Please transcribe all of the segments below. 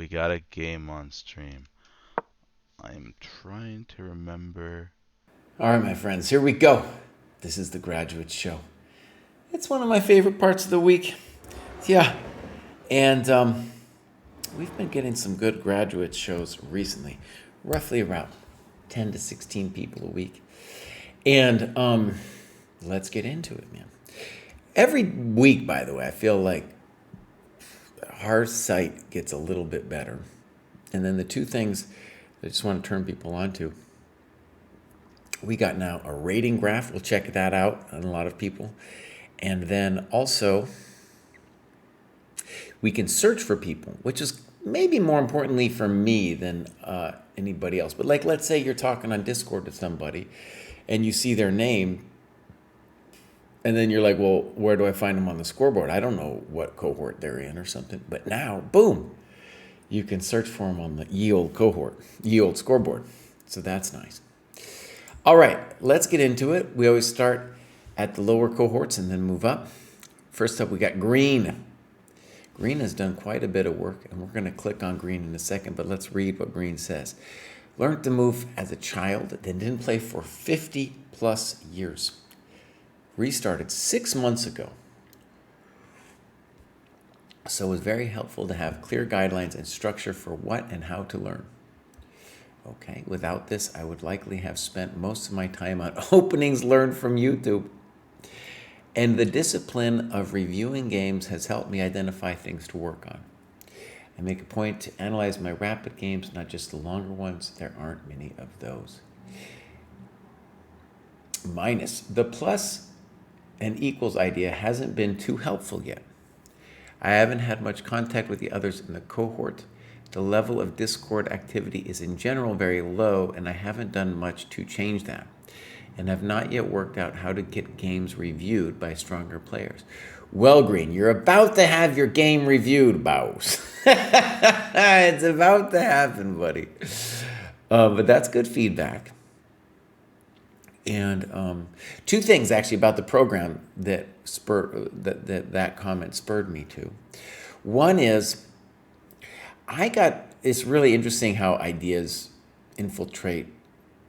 We got a game on stream. I'm trying to remember. All right, my friends, here we go. This is the Graduate Show. It's one of my favorite parts of the week. Yeah, and we've been getting some good graduate shows recently, roughly around 10 to 16 people a week. And let's get into it, man. Every week, by the way, I feel like our site gets a little bit better. And then the two things I just want to turn people on to, we got now a rating graph. We'll check that out on a lot of people. And then also, we can search for people, which is maybe more importantly for me than anybody else. But like, let's say you're talking on Discord to somebody and you see their name, and then you're like, well, where do I find them on the scoreboard? I don't know what cohort they're in or something. But now, boom, you can search for them on the ye old cohort, ye old scoreboard. So that's nice. All right, let's get into it. We always start at the lower cohorts and then move up. First up, we got green. Green has done quite a bit of work, and we're going to click on green in a second, but let's read what green says. Learned to move as a child, then didn't play for 50 plus years. Restarted 6 months ago. So it was very helpful to have clear guidelines and structure for what and how to learn. Okay, without this, I would likely have spent most of my time on openings learned from YouTube. And the discipline of reviewing games has helped me identify things to work on. I make a point to analyze my rapid games, not just the longer ones. There aren't many of those. Minus, the plus and equals idea hasn't been too helpful yet. I haven't had much contact with the others in the cohort. The level of Discord activity is in general very low, and I haven't done much to change that, and have not yet worked out how to get games reviewed by stronger players. Well, Green, you're about to have your game reviewed, Bows. It's about to happen, buddy. But that's good feedback. And two things actually about the program that that comment spurred me to. One is, it's really interesting how ideas infiltrate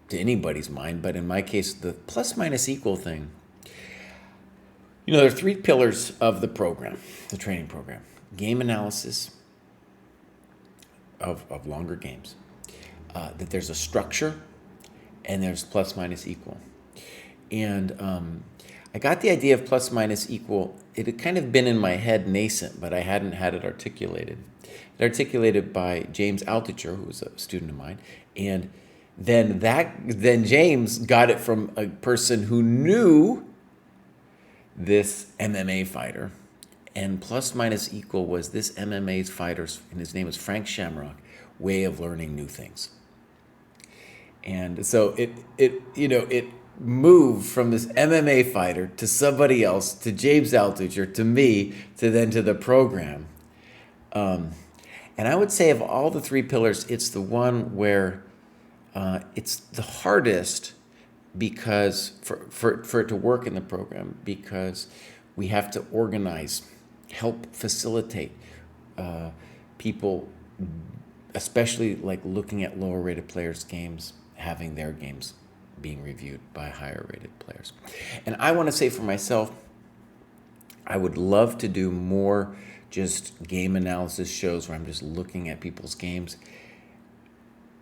to anybody's mind, but in my case, the plus minus equal thing. There are three pillars of the program, the training program: game analysis of longer games, that there's a structure, and there's plus minus equal. And I got the idea of plus minus equal. It had kind of been in my head nascent, but I hadn't had it articulated. Articulated by James Altucher, who was a student of mine, and then James got it from a person who knew this MMA fighter, and plus minus equal was this MMA fighter's, and his name was Frank Shamrock, way of learning new things. And so it moved from this MMA fighter to somebody else, to James Altucher, to me, to then to the program. And I would say of all the three pillars, it's the one where it's the hardest, because for it to work in the program, because we have to organize, help facilitate people, especially like looking at lower rated players' games, having their games being reviewed by higher rated players. And I want to say for myself, I would love to do more just game analysis shows where I'm just looking at people's games.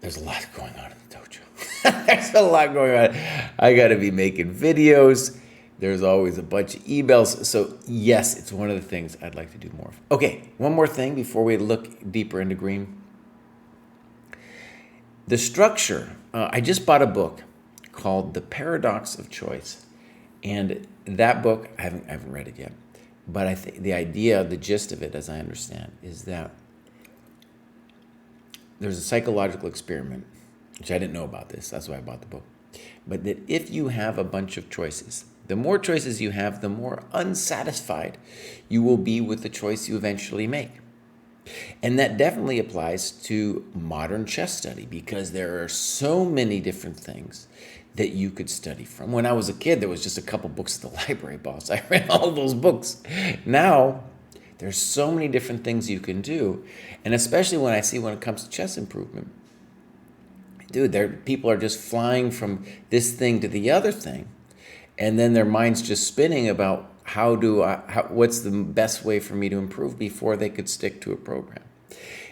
There's a lot going on in the dojo. There's a lot going on. I got to be making videos. There's always a bunch of emails. So yes, it's one of the things I'd like to do more of. Okay, one more thing before we look deeper into green. The structure. I just bought a book called The Paradox of Choice. And that book, I haven't read it yet. But I think the idea, the gist of it, as I understand, is that there's a psychological experiment, which I didn't know about this, that's why I bought the book, but that if you have a bunch of choices, the more choices you have, the more unsatisfied you will be with the choice you eventually make. And that definitely applies to modern chess study, because there are so many different things that you could study from. When I was a kid, there was just a couple books at the library, boss. I read all those books. Now, There's so many different things you can do. And especially when it comes to chess improvement, dude, people are just flying from this thing to the other thing. And then their mind's just spinning about what's the best way for me to improve before they could stick to a program.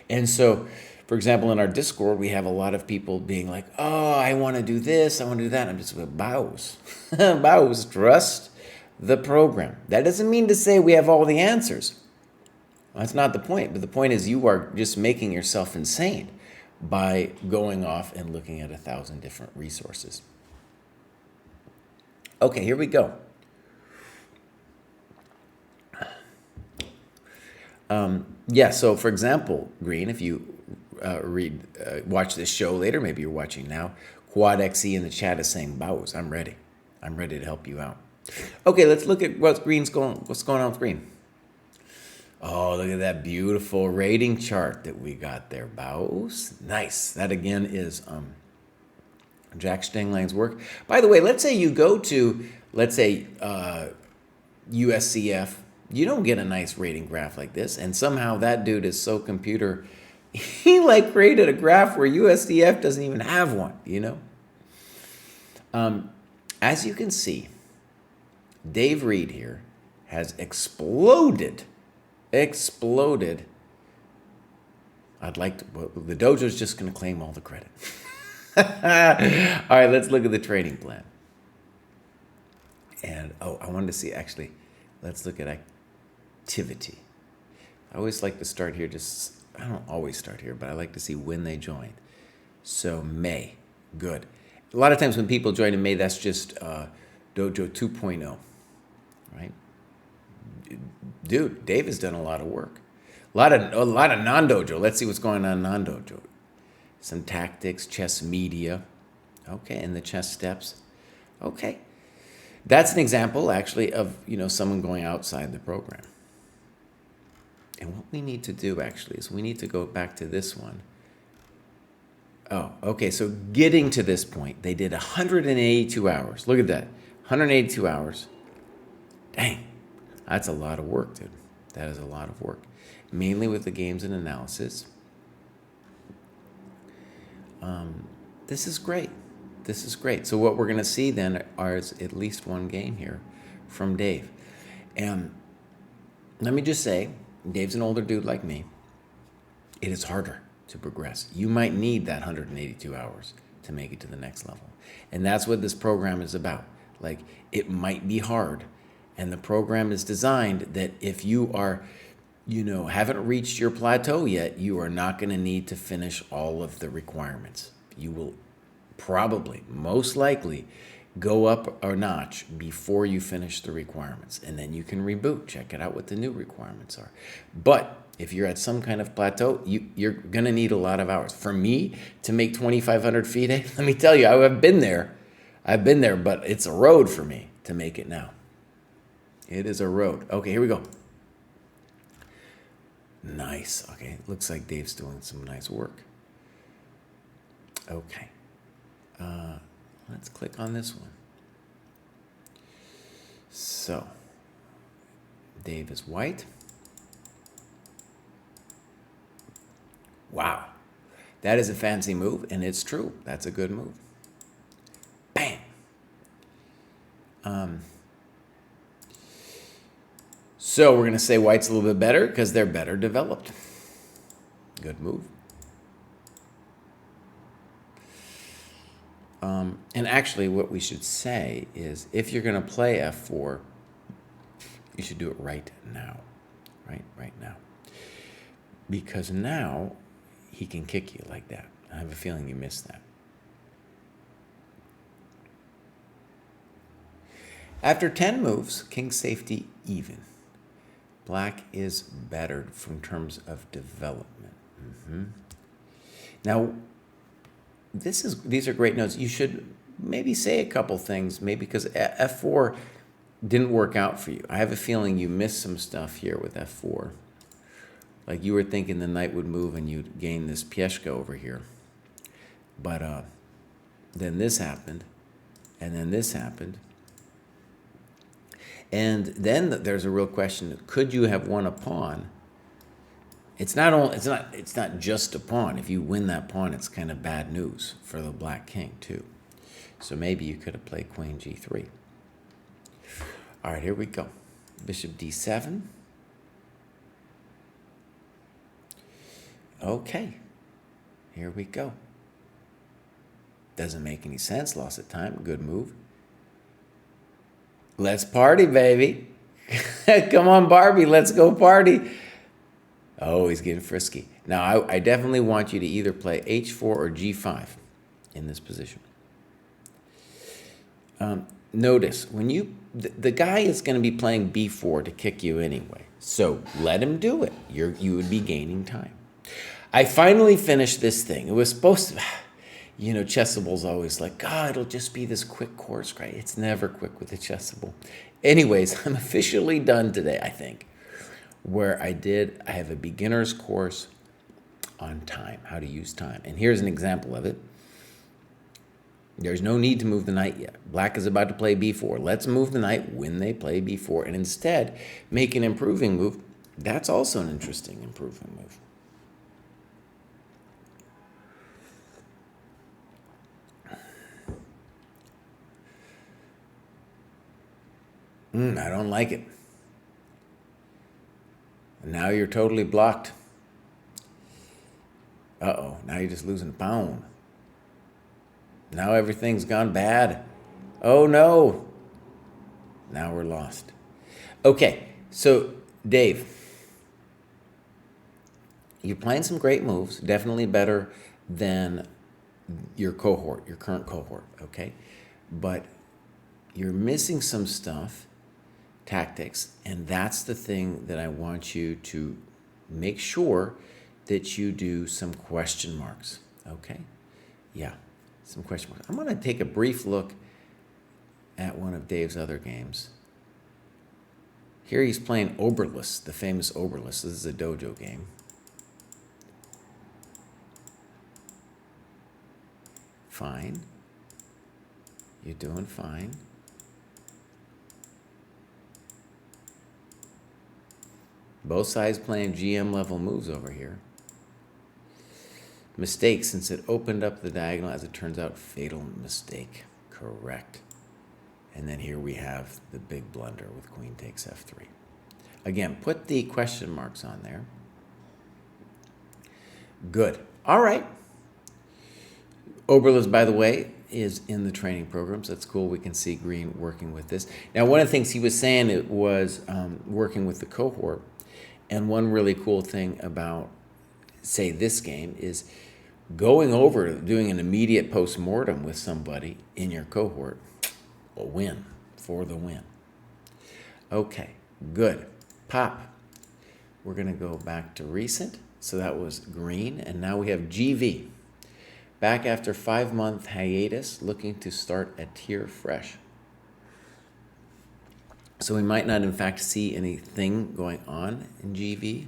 And so, for example, in our Discord, we have a lot of people being like, oh, I want to do this, I want to do that. I'm just like, bows. Bows, trust the program. That doesn't mean to say we have all the answers. That's not the point. But the point is you are just making yourself insane by going off and looking at 1,000 different resources. Okay, here we go. So for example, Green, if you watch this show later, maybe you're watching now, Quad XE in the chat is saying, bows, I'm ready. I'm ready to help you out. Okay, let's look at what's going on with Green. Oh, look at that beautiful rating chart that we got there, bows. Nice. That again is Jack Stenglang's work. By the way, let's say you go to, USCF. You don't get a nice rating graph like this. And somehow that dude is so computer, he created a graph where USCF doesn't even have one, As you can see, Dave Reed here has exploded. The dojo's just going to claim all the credit. All right, let's look at the training plan. And, I wanted to see, actually, let's look at activity. I always like to start here, I don't always start here, but I like to see when they joined. So May, good. A lot of times when people join in May, that's just Dojo 2.0, right? Dude, Dave has done a lot of work. A lot of non-dojo. Let's see what's going on in non-dojo. Some tactics, chess media. Okay, and the chess steps. Okay. That's an example, actually, of, someone going outside the program. And what we need to do, actually, is we need to go back to this one. Oh, okay, so getting to this point, they did 182 hours. Look at that, 182 hours. Dang, that's a lot of work, dude. That is a lot of work. Mainly with the games and analysis. This is great. This is great. So what we're going to see then is at least one game here from Dave. And let me just say, Dave's an older dude like me. It is harder to progress. You might need that 182 hours to make it to the next level. And that's what this program is about. It might be hard. And the program is designed that if you are, haven't reached your plateau yet, you are not going to need to finish all of the requirements. You will probably, most likely, go up a notch before you finish the requirements. And then you can reboot, check it out what the new requirements are. But if you're at some kind of plateau, you're going to need a lot of hours. For me, to make 2,500 feet, let me tell you, I've been there. But it's a road for me to make it now. It is a road. Okay, here we go. Nice. Okay, looks like Dave's doing some nice work. Okay. Let's click on this one. So, Dave is white. Wow. That is a fancy move, and it's true. That's a good move. Bam. So we're going to say white's a little bit better because they're better developed. Good move. And actually what we should say is if you're going to play f4, you should do it right now. Right now. Because now he can kick you like that. I have a feeling you missed that. After 10 moves, king safety even. Black is bettered from terms of development. Now, these are great notes. You should maybe say a couple things, maybe because f4 didn't work out for you. I have a feeling you missed some stuff here with f4. Like you were thinking the knight would move and you'd gain this pieshka over here. But then this happened, and then this happened. And then there's a real question: could you have won a pawn? It's not just a pawn. If you win that pawn, it's kind of bad news for the black king too. So maybe you could have played queen g3. All right, here we go. Bishop d7. Okay, here we go. Doesn't make any sense. Lost of time. Good move. Let's party, baby. Come on, Barbie. Let's go party. Oh, he's getting frisky. Now, I definitely want you to either play h4 or g5 in this position. Notice, when the guy is going to be playing b4 to kick you anyway. So let him do it. You would be gaining time. I finally finished this thing. It was supposed to, Chessable's always like, God, it'll just be this quick course, right? It's never quick with the Chessable. Anyways, I'm officially done today, I think, where I have a beginner's course on time, how to use time. And here's an example of it. There's no need to move the knight yet. Black is about to play b4. Let's move the knight when they play b4 and instead make an improving move. That's also an interesting improving move. I don't like it. Now you're totally blocked. Uh-oh, now you're just losing a pawn. Now everything's gone bad. Oh no. Now we're lost. Okay, so Dave, you're playing some great moves, definitely better than your current cohort, okay? But you're missing some stuff, tactics, and that's the thing that I want you to make sure that you do some question marks, okay? Yeah, some question marks. I'm going to take a brief look at one of Dave's other games. Here he's playing Oberlus, the famous Oberlus. This is a dojo game. Fine. You're doing fine. Both sides playing GM level moves over here. Mistake, since it opened up the diagonal, as it turns out, fatal mistake. Correct. And then here we have the big blunder with queen takes f3. Again, put the question marks on there. Good. All right. Oberlus, by the way, is in the training programs. That's cool. We can see Green working with this. Now, one of the things he was saying it was working with the cohort. And one really cool thing about, say, this game is going over, doing an immediate post-mortem with somebody in your cohort will win for the win. Okay, good. Pop. We're going to go back to recent. So that was Green. And now we have GV. Back after 5-month hiatus, looking to start a tier fresh. So we might not, in fact, see anything going on in GV.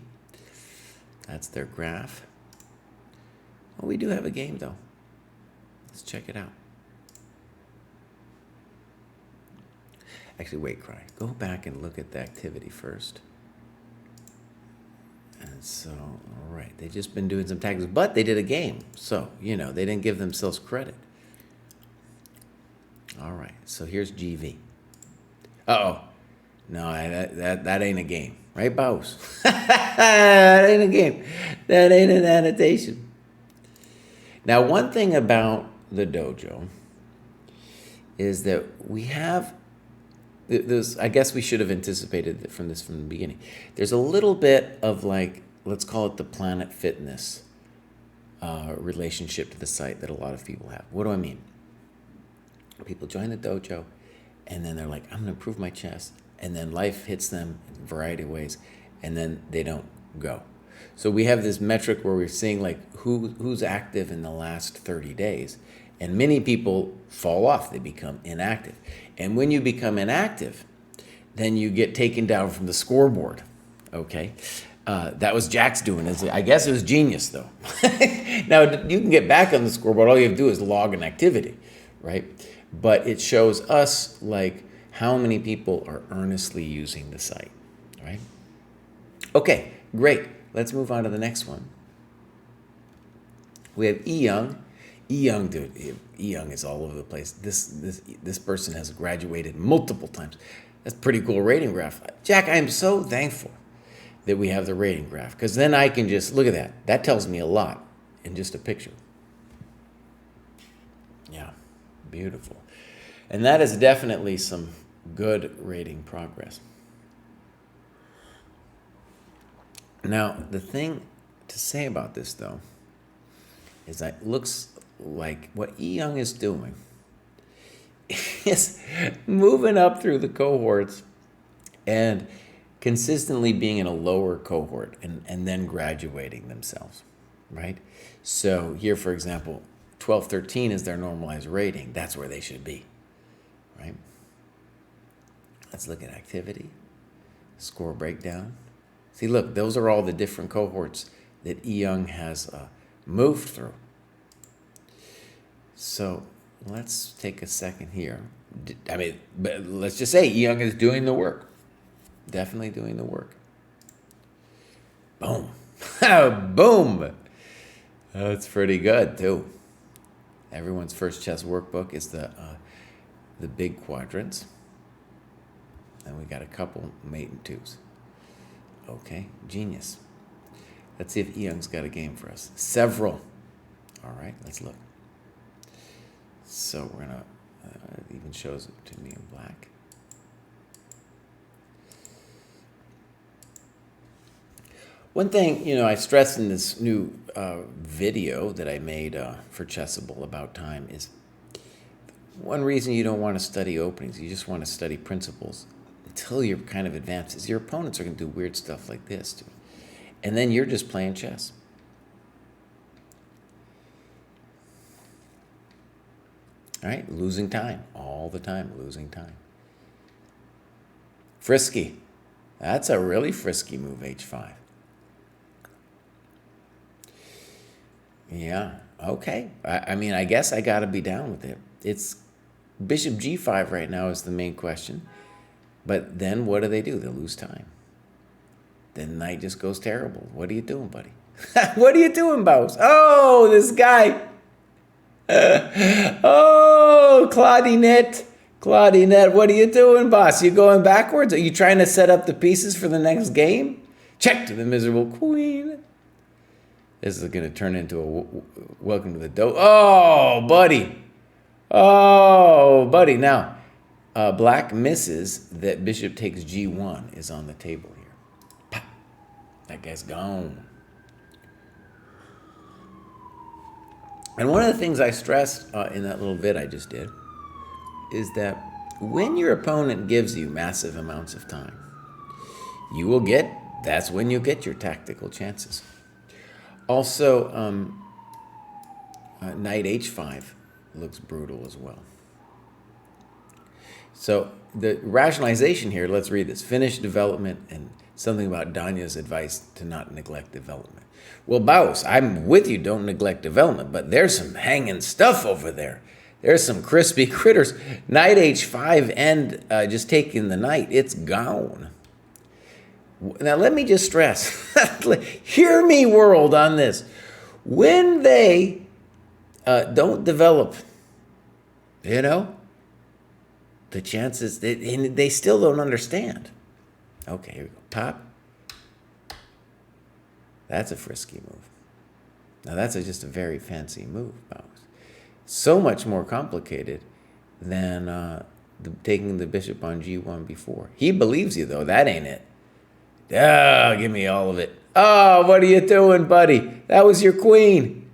That's their graph. Well, we do have a game, though. Let's check it out. Actually, wait, Kraai. Go back and look at the activity first. And so, all right, they've just been doing some tactics, but they did a game. So, they didn't give themselves credit. All right, so here's GV. Uh-oh. No, that ain't a game. Right, Bows? That ain't a game. That ain't an annotation. Now, one thing about the dojo is that we have this. I guess we should have anticipated from the beginning. There's a little bit of let's call it the Planet Fitness relationship to the site that a lot of people have. What do I mean? People join the dojo, and then they're like, I'm going to improve my chess. And then life hits them in a variety of ways, and then they don't go. So we have this metric where we're seeing who's active in the last 30 days. And many people fall off. They become inactive. And when you become inactive, then you get taken down from the scoreboard. Okay? That was Jack's doing. I guess it was genius, though. Now, you can get back on the scoreboard. All you have to do is log an activity, right? But it shows us, how many people are earnestly using the site, right? Okay, great. Let's move on to the next one. We have E Young. E Young, dude, E Young is all over the place. This person has graduated multiple times. That's a pretty cool rating graph. Jack, I am so thankful that we have the rating graph, because then I can just look at that. That tells me a lot in just a picture. Yeah, beautiful. And that is definitely some good rating progress. Now, the thing to say about this, though, is that it looks like what E Young is doing is moving up through the cohorts and consistently being in a lower cohort and then graduating themselves, right? So here, for example, 12, 13 is their normalized rating. That's where they should be, right? Let's look at activity, score breakdown. See, look, those are all the different cohorts that E Young has moved through. So let's take a second here. I mean, but let's just say E Young is doing the work. Definitely doing the work. Boom. Boom. That's pretty good, too. Everyone's first chess workbook is the big quadrants. And we got a couple mate and twos. Okay, genius. Let's see if E Young's got a game for us. Several. All right, let's look. So we're gonna, it even shows it to me in black. One thing, I stressed in this new video that I made for Chessable about time is one reason you don't want to study openings, you just want to study principles until you're kind of advanced, is your opponents are going to do weird stuff like this too. And then you're just playing chess. All right, losing time, all the time, losing time. Frisky. That's a really frisky move, h5. Yeah, okay. I mean, I guess I got to be down with it. It's bishop g5 right now is the main question. But then what do? They lose time. Then the knight just goes terrible. What are you doing, buddy? What are you doing, Bows? Oh, this guy. Oh, Claudinette. Claudinette, what are you doing, boss? You going backwards? Are you trying to set up the pieces for the next game? Check to the miserable queen. This is going to turn into a welcome to the dojo. Oh, buddy. Oh, buddy. Now, black misses that bishop takes g1 is on the table here. Pop. That guy's gone. And one of the things I stressed in that little vid I just did is that when your opponent gives you massive amounts of time, that's when you get your tactical chances. Also, knight h5 looks brutal as well. So the rationalization here, let's read this. Finish development and something about Danya's advice to not neglect development. Well, Baus, I'm with you, don't neglect development, but there's some hanging stuff over there. There's some crispy critters. Knight h5 and just taking the knight, it's gone. Now, let me just stress, hear me, world, on this. When they don't develop, the chances, they still don't understand. Okay, here we go. Pop. That's a frisky move. Now, that's just a very fancy move, Bows. So much more complicated than taking the bishop on g1 before. He believes you, though. That ain't it. Oh, give me all of it. Oh, what are you doing, buddy? That was your queen.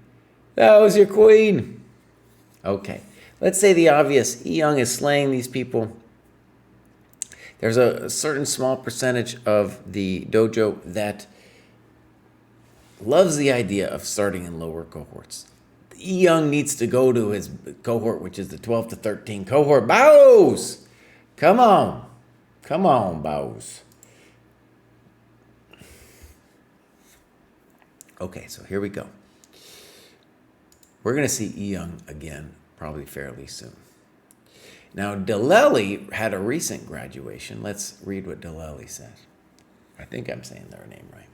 That was your queen. Okay. Let's say the obvious. E Young is slaying these people. There's a certain small percentage of the dojo that loves the idea of starting in lower cohorts. E Young needs to go to his cohort, which is the 12 to 13 cohort. Bows! Come on. Come on, Bows. Okay, so here we go. We're going to see E Young again probably fairly soon. Now, Deleli had a recent graduation. Let's read what Deleli says. I think I'm saying their name right.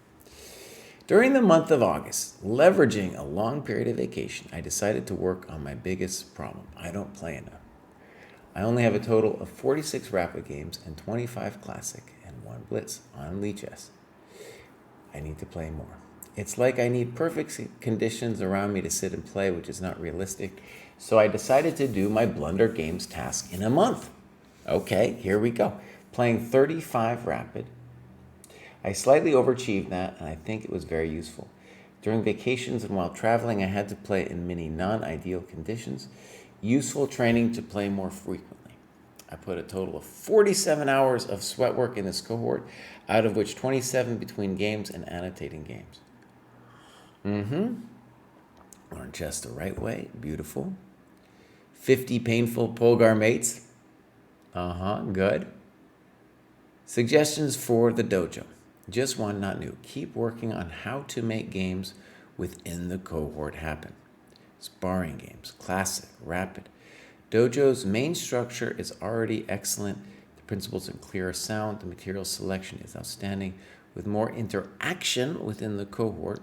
During the month of August, leveraging a long period of vacation, I decided to work on my biggest problem. I don't play enough. I only have a total of 46 rapid games and 25 classic and 1 blitz on Lichess. I need to play more. It's like I need perfect conditions around me to sit and play, which is not realistic. So I decided to do my Blunder Games task in a month. Okay, here we go. Playing 35 rapid. I slightly overachieved that, and I think it was very useful. During vacations and while traveling, I had to play in many non-ideal conditions. Useful training to play more frequently. I put a total of 47 hours of sweat work in this cohort, out of which 27 between games and annotating games. Learn chess the right way. Beautiful. 50 painful Polgar mates. Good. Suggestions for the dojo. Just one, not new. Keep working on how to make games within the cohort happen. Sparring games, classic, rapid. Dojo's main structure is already excellent. The principles are clear, sound. The material selection is outstanding. With more interaction within the cohort,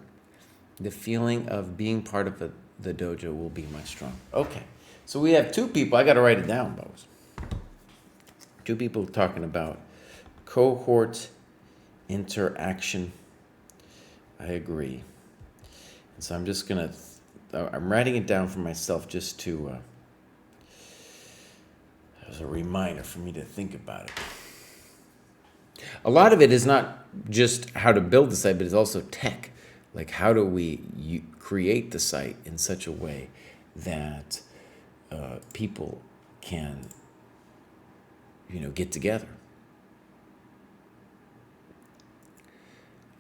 the feeling of being part of the dojo will be much stronger. Okay, so we have 2 people. I got to write it down, Bose. 2 people talking about cohort interaction. I agree. And so I'm just going to, I'm writing it down for myself just to, as a reminder for me to think about it. A lot of it is not just how to build the site, but it's also tech. Like, how do we create the site in such a way that people can, get together?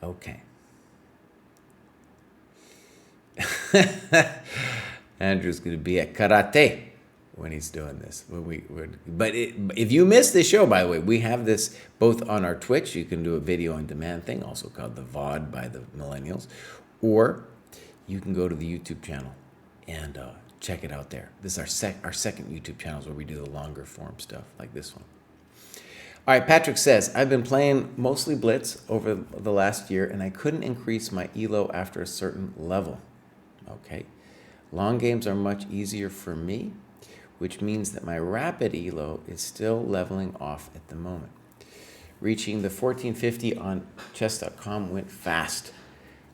Okay. Andrew's going to be at karate when he's doing this. But if you missed this show, by the way, we have this both on our Twitch. You can do a video on demand thing, also called the VOD by the Millennials, or you can go to the YouTube channel and check it out there. This is our second YouTube channel where we do the longer form stuff like this one. All right, Patrick says, I've been playing mostly Blitz over the last year, and I couldn't increase my ELO after a certain level. Okay. Long games are much easier for me, which means that my rapid ELO is still leveling off at the moment. Reaching the 1450 on chess.com went fast.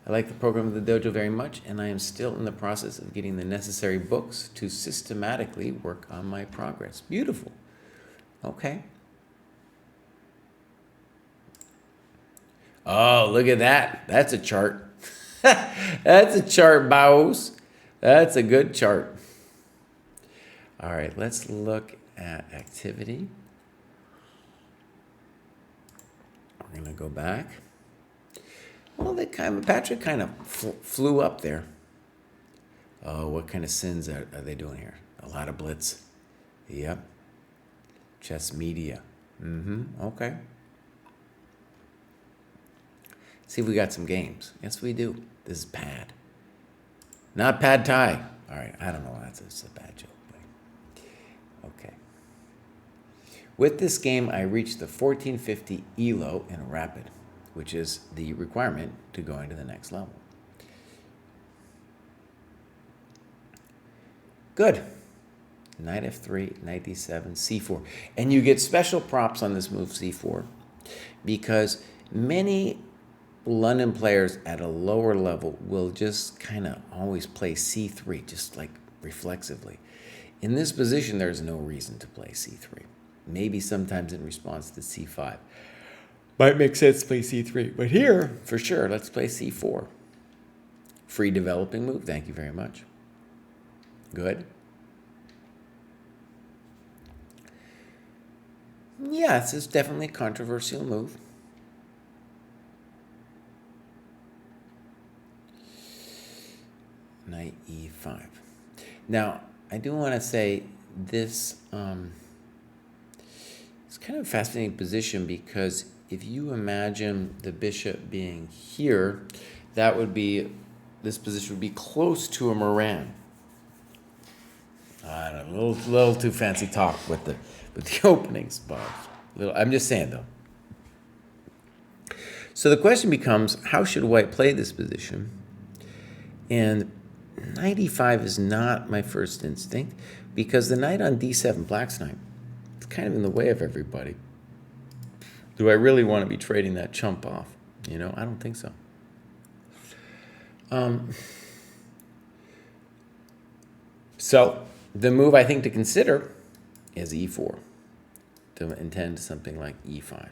I like the program of the dojo very much, and I am still in the process of getting the necessary books to systematically work on my progress. Beautiful. Okay. Oh, look at that. That's a chart. That's a chart, Baos. That's a good chart. All right, let's look at activity. We're going to go back. Well, Patrick kind of flew up there. Oh, what kind of sins are they doing here? A lot of blitz. Yep. Chess media. Okay. See if we got some games. Yes, we do. This is pad. Not pad thai. All right, I don't know. That's a bad joke. But okay. With this game, I reached the 1450 ELO in rapid, which is the requirement to go into the next level. Good. Knight f3, knight d7, c4. And you get special props on this move c4 because many London players at a lower level will just kind of always play c3, just like reflexively. In this position, there's no reason to play c3. Maybe sometimes in response to c5. Might make sense to play c3. But here, for sure, let's play c4. Free developing move. Thank you very much. Good. Yeah, this is definitely a controversial move. Knight e5. Now, I do want to say this it's kind of a fascinating position because if you imagine the bishop being here, this position would be close to a Moran. I don't know, little too fancy talk with the openings, Bob. I'm just saying though. So the question becomes, how should white play this position? And knight e5 is not my first instinct because the knight on d7, black's knight, it's kind of in the way of everybody. Do I really want to be trading that chump off? You know, I don't think so. So the move I think to consider is e4, to intend something like e5.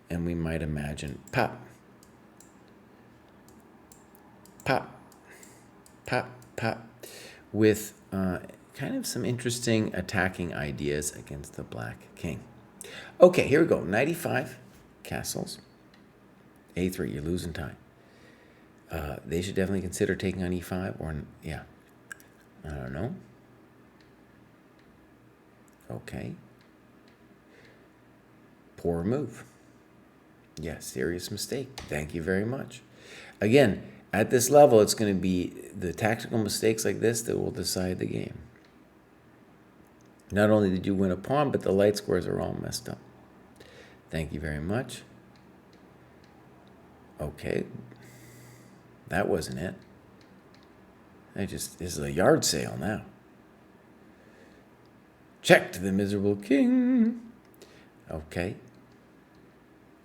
And we might imagine pop, pop, pop, pop, with kind of some interesting attacking ideas against the black king. Okay, here we go. Knight e5, castles. a3, you're losing time. They should definitely consider taking on e5 or, yeah, I don't know. Okay. Poor move. Yeah, serious mistake. Thank you very much. Again, at this level, it's going to be the tactical mistakes like this that will decide the game. Not only did you win a pawn, but the light squares are all messed up. Thank you very much. Okay. That wasn't it. This is a yard sale now. Check to the miserable king. Okay.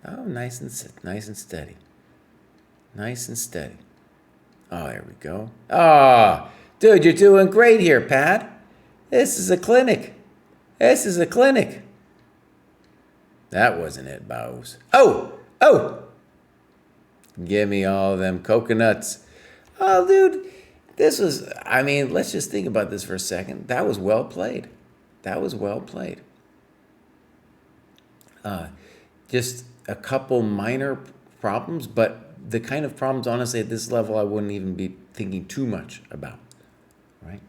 Oh, nice and steady. Nice and steady. Oh, there we go. Ah, dude, you're doing great here, Pat. This is a clinic. This is a clinic. That wasn't it, Bows. Oh! Give me all of them coconuts. Oh, dude, this was, I mean, let's just think about this for a second. That was well played. That was well played. Just a couple minor problems, but the kind of problems, honestly, at this level, I wouldn't even be thinking too much about, right?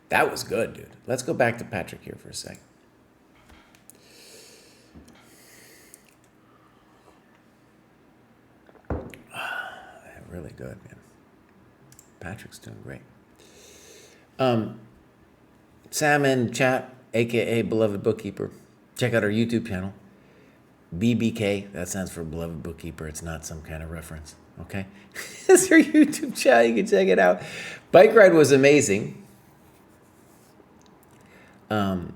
That was good, dude. Let's go back to Patrick here for a second. Really good, man. Patrick's doing great. Sam in chat, aka Beloved Bookkeeper. Check out our YouTube channel. BBK, that stands for Beloved Bookkeeper. It's not some kind of reference, okay? It's our YouTube channel. You can check it out. Bike ride was amazing. It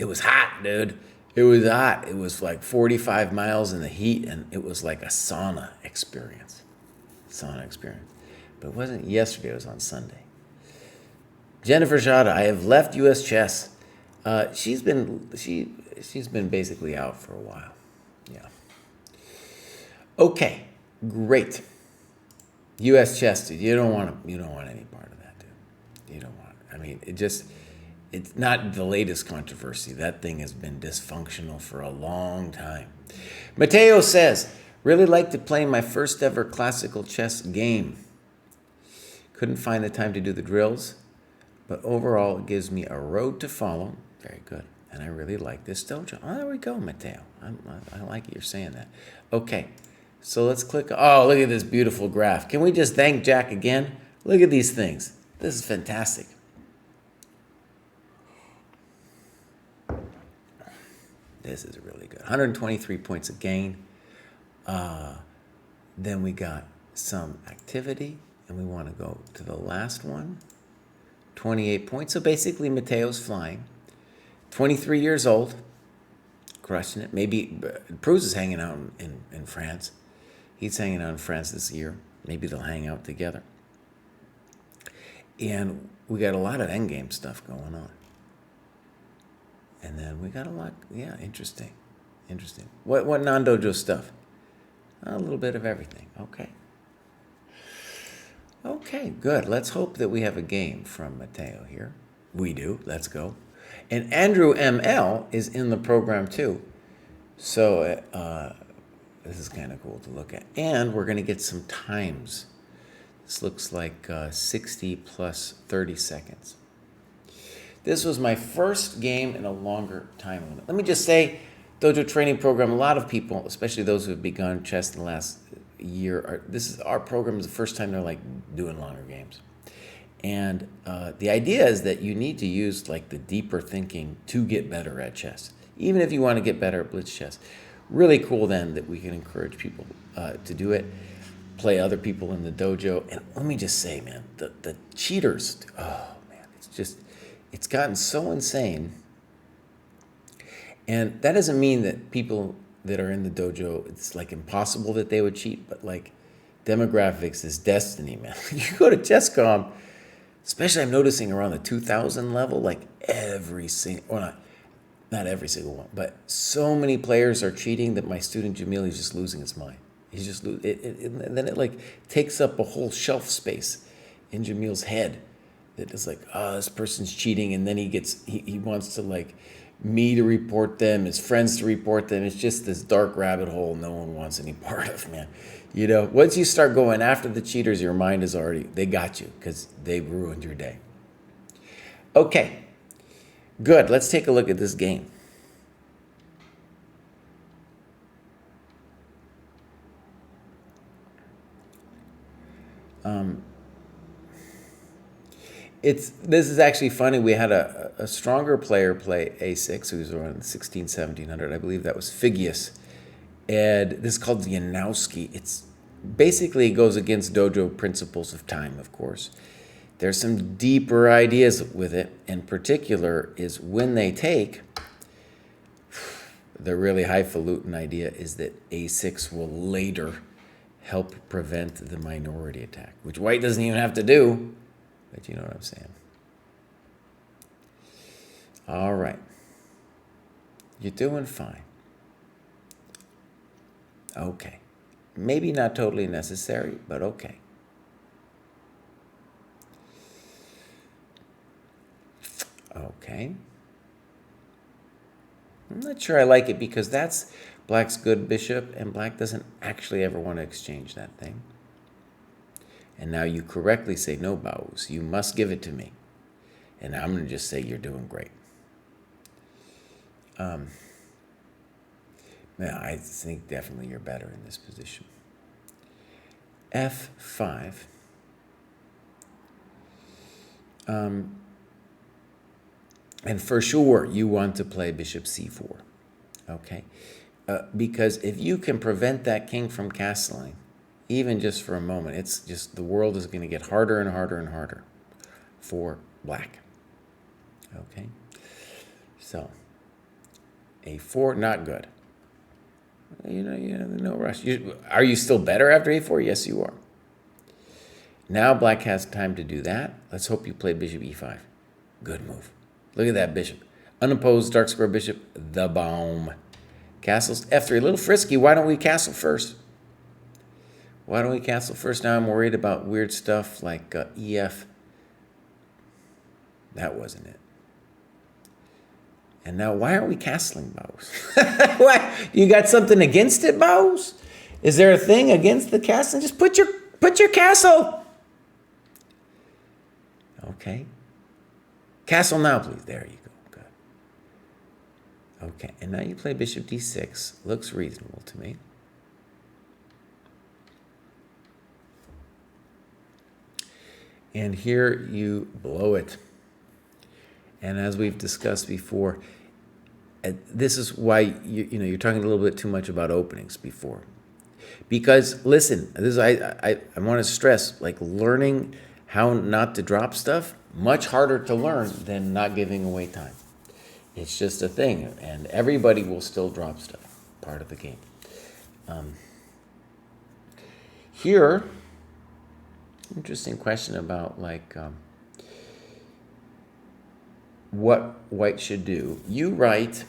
was hot, dude. It was hot. It was like 45 miles in the heat, and it was like a sauna experience. But it wasn't yesterday. It was on Sunday. Jennifer Jada, I have left U.S. Chess. She's been basically out for a while. Yeah. Okay, great. U.S. Chess, dude. You don't want any part of that, dude. You don't want it. I mean, it's not the latest controversy. That thing has been dysfunctional for a long time. Mateo says, really like to play my first ever classical chess game. Couldn't find the time to do the drills, but overall it gives me a road to follow. Very good. And I really like this dojo. Oh, there we go, Mateo. I like it you're saying that. Okay, so let's click. Oh, look at this beautiful graph. Can we just thank Jack again? Look at these things. This is fantastic. This is really good. 123 points of gain. Then we got some activity, and we want to go to the last one. 28 points. So basically, Mateo's flying. 23 years old. Crushing it. Maybe Pruess is hanging out in France. He's hanging out in France this year. Maybe they'll hang out together. And we got a lot of endgame stuff going on. And then we got a lot, yeah, interesting. What non-dojo stuff? A little bit of everything. Okay, good. Let's hope that we have a game from Mateo here. We do. Let's go. And Andrew ML is in the program too. So this is kind of cool to look at. And we're going to get some times. This looks like 60 plus 30 seconds. This was my first game in a longer time limit. Let me just say, Dojo Training Program, a lot of people, especially those who have begun chess in the last year, our program is the first time they're like doing longer games. And the idea is that you need to use like the deeper thinking to get better at chess, even if you want to get better at blitz chess. Really cool then that we can encourage people to do it, play other people in the dojo. And let me just say, man, the cheaters, oh man, it's gotten so insane. And that doesn't mean that people that are in the dojo, it's like impossible that they would cheat, but like demographics is destiny, man. You go to ChessCom, especially I'm noticing around the 2000 level, like every single, well, not every single one, but so many players are cheating that my student Jamil is just losing his mind. He's just and then it like takes up a whole shelf space in Jamil's head. That is like, oh, this person's cheating, and then he wants to like me to report them, his friends to report them. It's just this dark rabbit hole no one wants any part of, man. You know, once you start going after the cheaters, your mind is already, they got you because they ruined your day. Okay, good. Let's take a look at this game. This is actually funny. We had a stronger player play a6 who's around 1700. I believe that was Figius. And this is called the Yanowski. It's basically goes against dojo principles of time, of course. There's some deeper ideas with it. In particular is when they take, the really highfalutin idea is that a6 will later help prevent the minority attack, which white doesn't even have to do. But you know what I'm saying. All right. You're doing fine. Okay. Maybe not totally necessary, but okay. Okay. I'm not sure I like it because that's black's good bishop, and black doesn't actually ever want to exchange that thing. And now you correctly say, no, Baus, you must give it to me. And I'm going to just say you're doing great. Now, I think definitely you're better in this position. F5. And for sure, you want to play bishop c4. Okay? Because if you can prevent that king from castling, even just for a moment, it's just the world is going to get harder and harder and harder for black. Okay? So, a4, not good. You know, no rush. Are you still better after a4? Yes, you are. Now black has time to do that. Let's hope you play bishop e5. Good move. Look at that bishop. Unopposed dark square bishop, the bomb. Castles f3, a little frisky. Why don't we castle first? Why don't we castle first? Now I'm worried about weird stuff like ef. That wasn't it. And now why aren't we castling, Baus? Why? You got something against it, Baus? Is there a thing against the castling? Just put your castle. Okay. Castle now, please. There you go. Good. Okay, and now you play bishop d6. Looks reasonable to me. And here you blow it. And as we've discussed before, this is why you're talking a little bit too much about openings before. Because listen, this I want to stress, like learning how not to drop stuff, much harder to learn than not giving away time. It's just a thing, and everybody will still drop stuff, part of the game. Here, interesting question about like what white should do. You write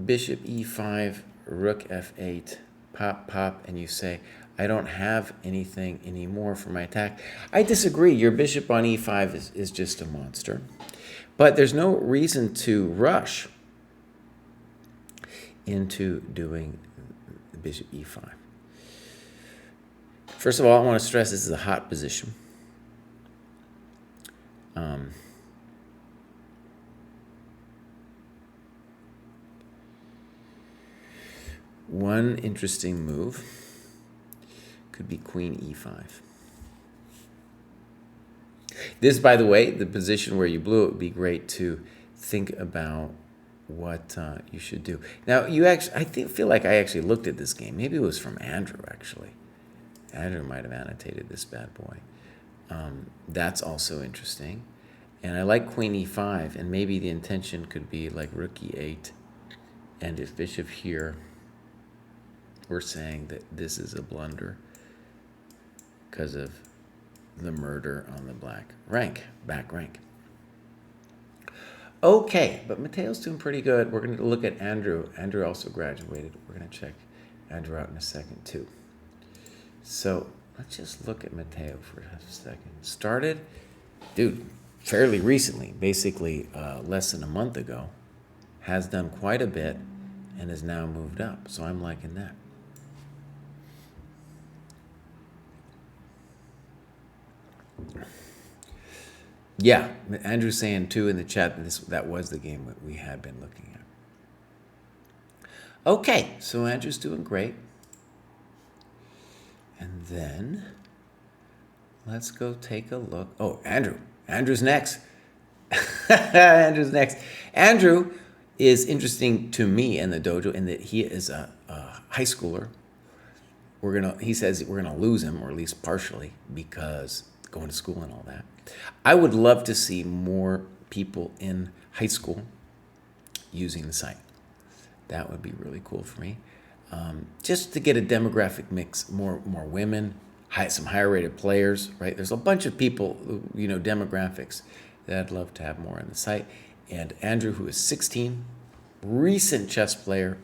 bishop e5, rook f8, pop, pop, and you say, I don't have anything anymore for my attack. I disagree. Your bishop on e5 is just a monster. But there's no reason to rush into doing bishop e5. First of all, I want to stress this is a hot position. One interesting move could be queen e5. This, by the way, the position where you blew, it would be great to think about what you should do. Now, feel like I actually looked at this game. Maybe it was from Andrew, actually. Andrew might have annotated this bad boy. That's also interesting. And I like queen e5, and maybe the intention could be like rook e8. And if bishop here, we're saying that this is a blunder because of the murder on the back rank. Okay, but Mateo's doing pretty good. We're going to look at Andrew. Andrew also graduated. We're going to check Andrew out in a second, too. So let's just look at Mateo for a second. Started, dude, fairly recently, basically less than a month ago. Has done quite a bit and has now moved up. So I'm liking that. Yeah, Andrew's saying too in the chat that was the game that we had been looking at. Okay, so Andrew's doing great. And then let's go take a look. Oh, Andrew's next. Andrew's next. Andrew is interesting to me in the dojo in that he is a high schooler. He says we're gonna lose him, or at least partially, because going to school and all that. I would love to see more people in high school using the site. That would be really cool for me. Just to get a demographic mix, more women, some higher rated players, right? There's a bunch of people, demographics that I'd love to have more on the site. And Andrew, who is 16, recent chess player,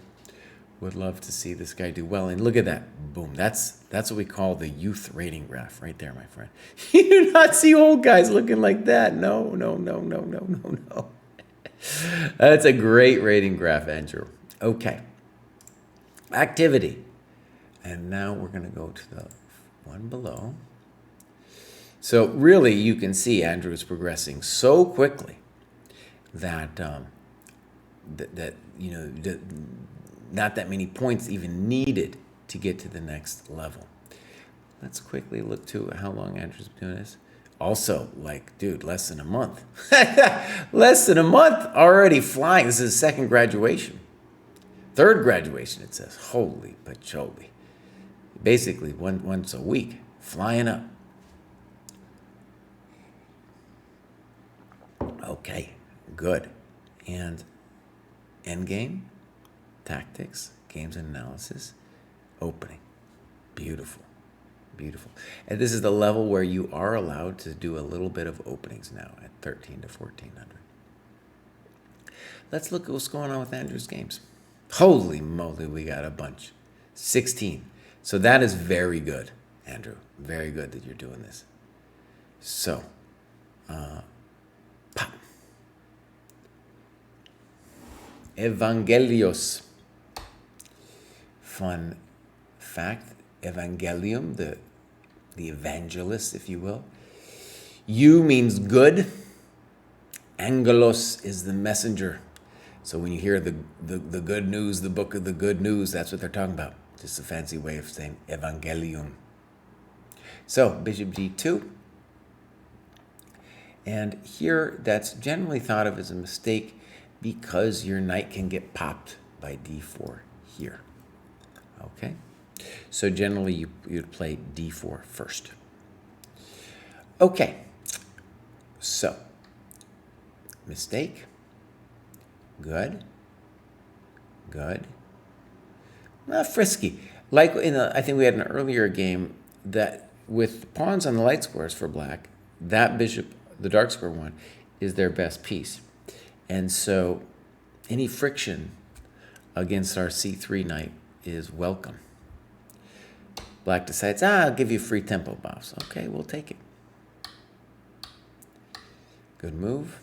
would love to see this guy do well. And look at that. Boom. That's what we call the youth rating graph right there, my friend. You do not see old guys looking like that. No. That's a great rating graph, Andrew. Okay. Activity. And now we're going to go to the one below. So really, you can see Andrew is progressing so quickly that not that many points even needed to get to the next level. Let's quickly look to how long Andrew's been doing this. Also, dude, less than a month. Less than a month already flying. This is his second graduation. Third graduation, it says. Holy patchouli. Basically, once a week, flying up. Okay, good. And endgame, tactics, games and analysis, opening. Beautiful. And this is the level where you are allowed to do a little bit of openings now at 13 to 1400. Let's look at what's going on with Andrew's games. Holy moly, we got a bunch. 16. So that is very good, Andrew. Very good that you're doing this. So, pop. Evangelios. Fun fact, evangelium, the evangelist, if you will. Eu means good. Angelos is the messenger. So when you hear the good news, the book of the good news, that's what they're talking about. Just a fancy way of saying evangelium. So bishop d2. And here, that's generally thought of as a mistake because your knight can get popped by d4 here. Okay? So generally, you'd play d4 first. Okay. So, mistake. Good. Frisky. Like I think we had an earlier game that with pawns on the light squares for black, that bishop, the dark square one, is their best piece. And so any friction against our c3 knight is welcome. Black decides, I'll give you free tempo buffs. Okay, we'll take it. Good move.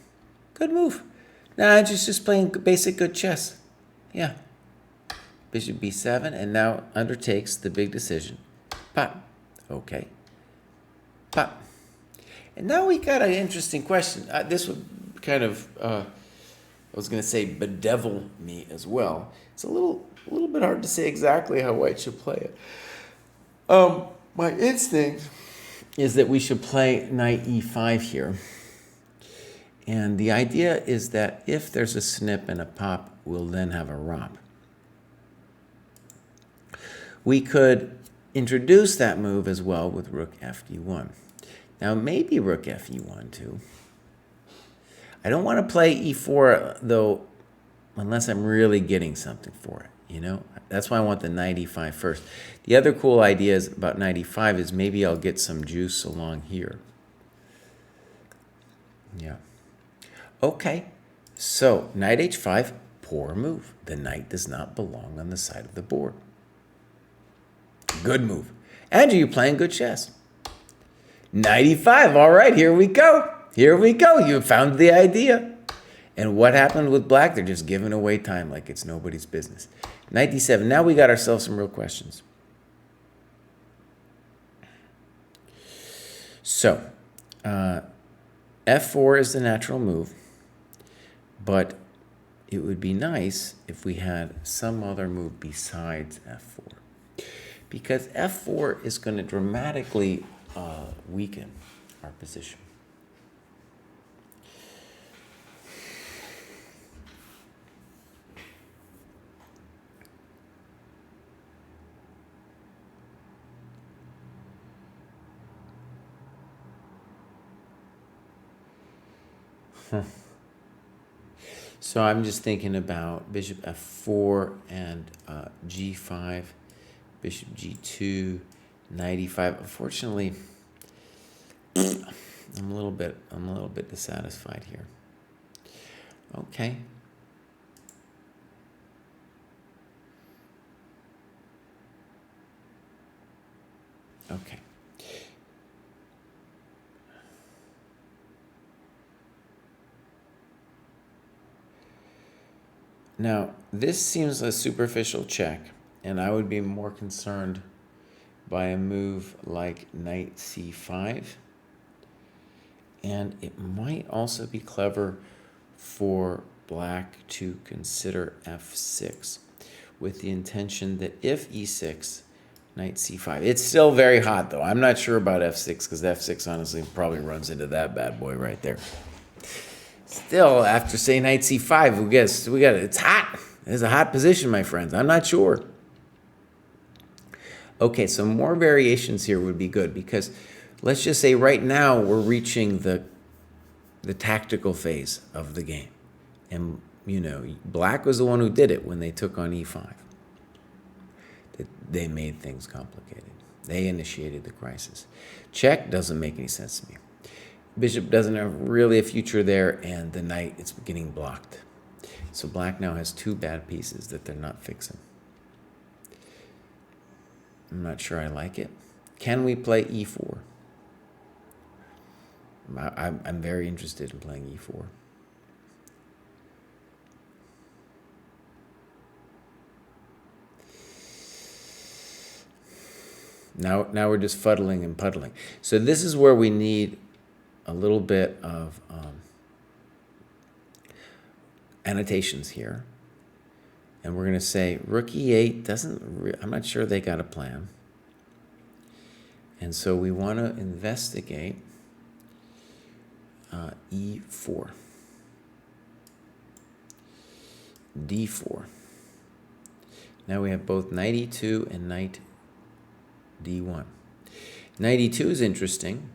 Nah, just playing basic good chess. Yeah. Bishop b7, and now undertakes the big decision. Pop. Okay. Pop. And now we got an interesting question. This would kind of, I was going to say bedevil me as well. It's a little bit hard to say exactly how white should play it. My instinct is that we should play knight e5 here. And the idea is that if there's a snip and a pop, we'll then have a romp. We could introduce that move as well with rook fd1. Now maybe rook fe1 too. I don't want to play e4 though, unless I'm really getting something for it, you know? That's why I want the knight e5 first. The other cool ideas about knight e5 is maybe I'll get some juice along here. Yeah. Okay, so knight h5, poor move. The knight does not belong on the side of the board. Good move. Andrew, you're playing good chess. Knight e5, all right, here we go. Here we go, you found the idea. And what happened with black? They're just giving away time like it's nobody's business. Knight d7, now we got ourselves some real questions. So, f4 is the natural move, but it would be nice if we had some other move besides f4. Because f4 is going to dramatically weaken our position. So I'm just thinking about bishop f4 and g5, bishop g2, knight e5. Unfortunately, I'm a little bit dissatisfied here. Okay. Okay. Now, this seems a superficial check, and I would be more concerned by a move like knight c5. And it might also be clever for black to consider f6 with the intention that if e6, knight c5. It's still very hot, though. I'm not sure about f6 because f6 honestly probably runs into that bad boy right there. Still, after say knight c5, it's hot. It's a hot position, my friends. I'm not sure. Okay, so more variations here would be good because let's just say right now we're reaching the tactical phase of the game. And, you know, black was the one who did it when they took on e5. They made things complicated. They initiated the crisis. Check doesn't make any sense to me. Bishop doesn't have really a future there, and the knight is getting blocked. So black now has two bad pieces that they're not fixing. I'm not sure I like it. Can we play e4? I'm very interested in playing e4. Now we're just fuddling and puddling. So this is where we need a little bit of annotations here. And we're going to say rook e8 I'm not sure they got a plan. And so we want to investigate e4, d4. Now we have both knight e2 and knight d1. Knight e2 is interesting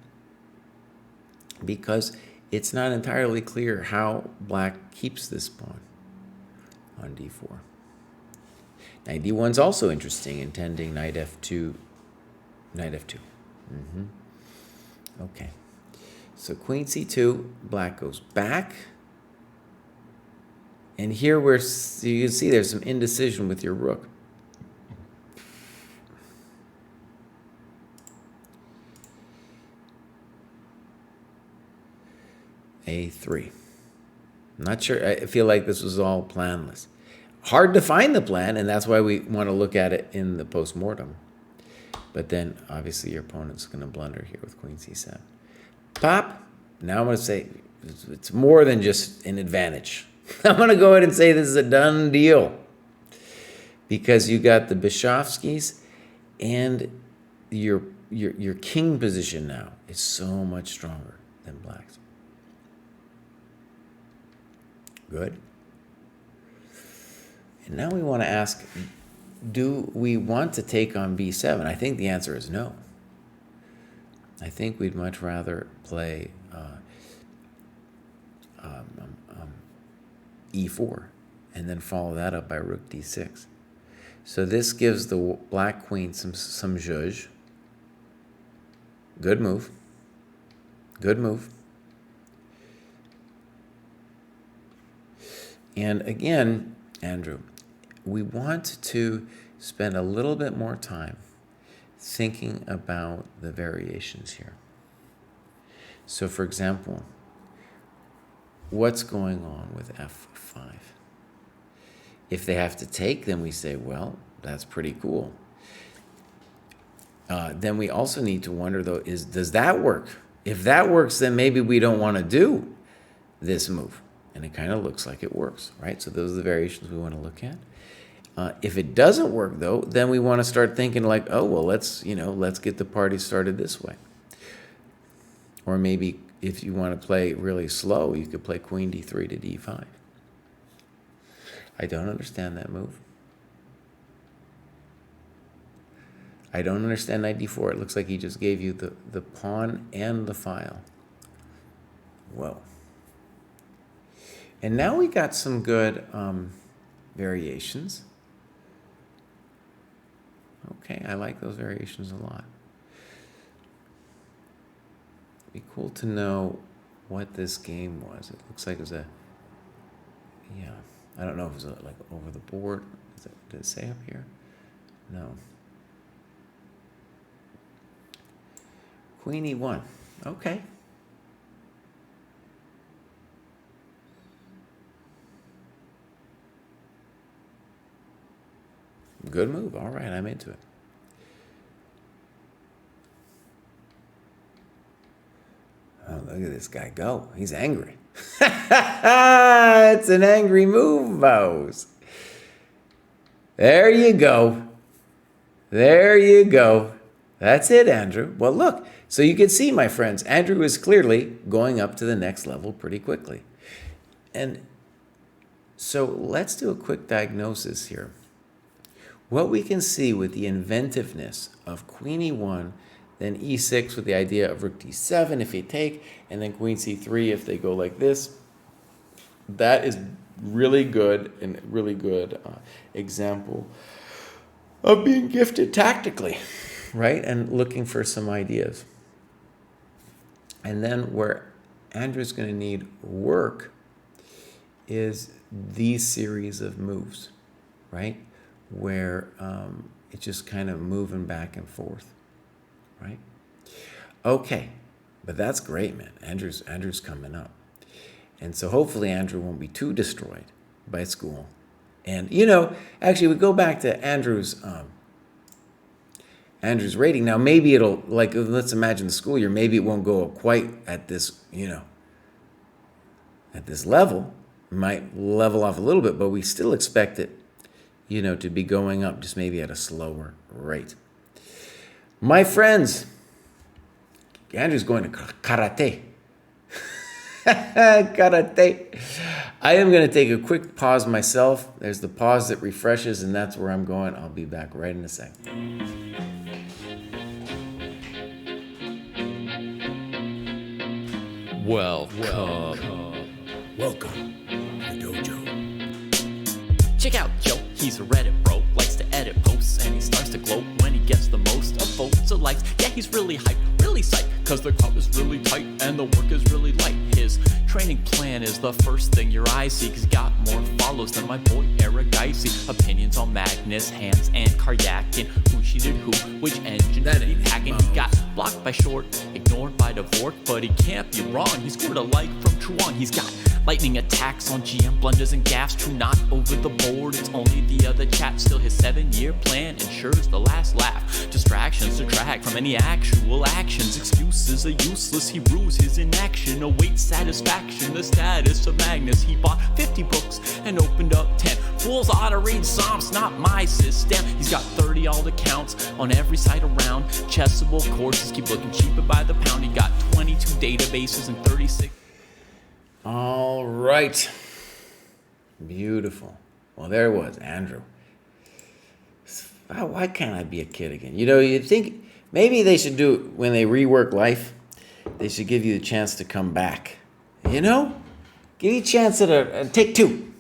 because it's not entirely clear how black keeps this pawn on d4. Knight d1 is also interesting, intending knight f2, knight f2. Okay. So queen c2, black goes back. And here you can see there's some indecision with your rook. a3. I'm not sure. I feel like this was all planless. Hard to find the plan, and that's why we want to look at it in the post-mortem. But then, obviously, your opponent's going to blunder here with queen c7. Pop. Now I'm going to say it's more than just an advantage. I'm going to go ahead and say this is a done deal. Because you got the Bishovskis and your your king position now is so much stronger than black's. Good. And now we want to ask, do we want to take on b7? I think the answer is no. I think we'd much rather play e4 and then follow that up by rook d6. So this gives the black queen some zhuzh. Good move. Good move. And again, Andrew, we want to spend a little bit more time thinking about the variations here. So for example, what's going on with f5? If they have to take, then we say, well, that's pretty cool. Then we also need to wonder, though, does that work? If that works, then maybe we don't want to do this move. And it kind of looks like it works, right? So those are the variations we want to look at. If it doesn't work, though, then we want to start thinking like, oh, well, let's get the party started this way. Or maybe if you want to play really slow, you could play queen d3 to d5. I don't understand that move. I don't understand knight d4. It looks like he just gave you the pawn and the file. Whoa. And now we got some good variations. Okay, I like those variations a lot. It'd be cool to know what this game was. It looks like it was I don't know if it was like over the board. Did it say up here? No. Queen e1. Okay. Good move. All right, I'm into it. Oh, look at this guy go. He's angry. It's an angry move, Bose. There you go. There you go. That's it, Andrew. Well, look. So you can see, my friends, Andrew is clearly going up to the next level pretty quickly. And so let's do a quick diagnosis here. What we can see with the inventiveness of queen e1, then e6 with the idea of rook d7 if you take, and then queen c3 if they go like this, that is really good and really good example of being gifted tactically, right? And looking for some ideas. And then where Andrew's going to need work is these series of moves, right? Where it's just kind of moving back and forth, right? Okay, but that's great, man. Andrew's coming up. And so hopefully Andrew won't be too destroyed by school. And, actually we go back to Andrew's rating. Now maybe it'll, like, let's imagine the school year, maybe it won't go up quite at this, at this level. It might level off a little bit, but we still expect it, to be going up just maybe at a slower rate. My friends, Andrew's going to karate. Karate. I am going to take a quick pause myself. There's the pause that refreshes, and that's where I'm going. I'll be back right in a second. Welcome to Dojo. Check out Joe, he's a Reddit bro, likes to edit posts, and he starts to gloat when he gets the most of votes or likes. Yeah, he's really hyped, really psyched, cause the crowd is really tight and the work is really light. His training plan is the first thing your eyes see, cause he got more follows than my boy Eric Dicey. Opinions on Magnus, Hans, and Karyakin, who cheated who, which engine that he hacking. He got blocked by Short, ignored by Dvorak, but he can't be wrong. He scored a like from Truong. He's got lightning attacks on GM blunders and gaffes. True, not over the board, it's only the other chat. Still his 7-year plan ensures the last laugh. Distractions detract from any actual action. actions. Excuses are useless, he rues his inaction. Awaits satisfaction, the status of Magnus. He bought 50 books and opened up 10. Fools ought to read Psalms, not my system. He's got 30 alt accounts on every site around. Chessable courses keep looking cheaper by the pound. He got 22 databases and 36. All right. Beautiful. Well, there it was, Andrew. Why can't I be a kid again? You know, you'd think maybe they should do, when they rework life, they should give you the chance to come back. You know? Give you a chance at a take two.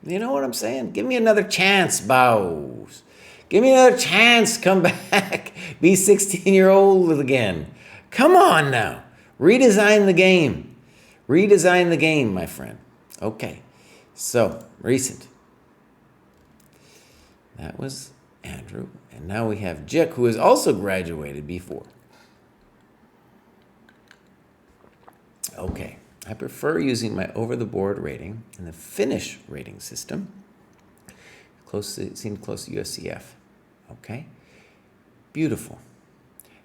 You know what I'm saying? Give me another chance, Bows. Give me another chance. Come back. Be 16-year-old again. Come on now. Redesign the game. Redesign the game, my friend. Okay. So, recent. That was Andrew. And now we have Jick, who has also graduated before. Okay. I prefer using my over-the-board rating in the Finnish rating system. Seemed close to USCF. Okay. Beautiful.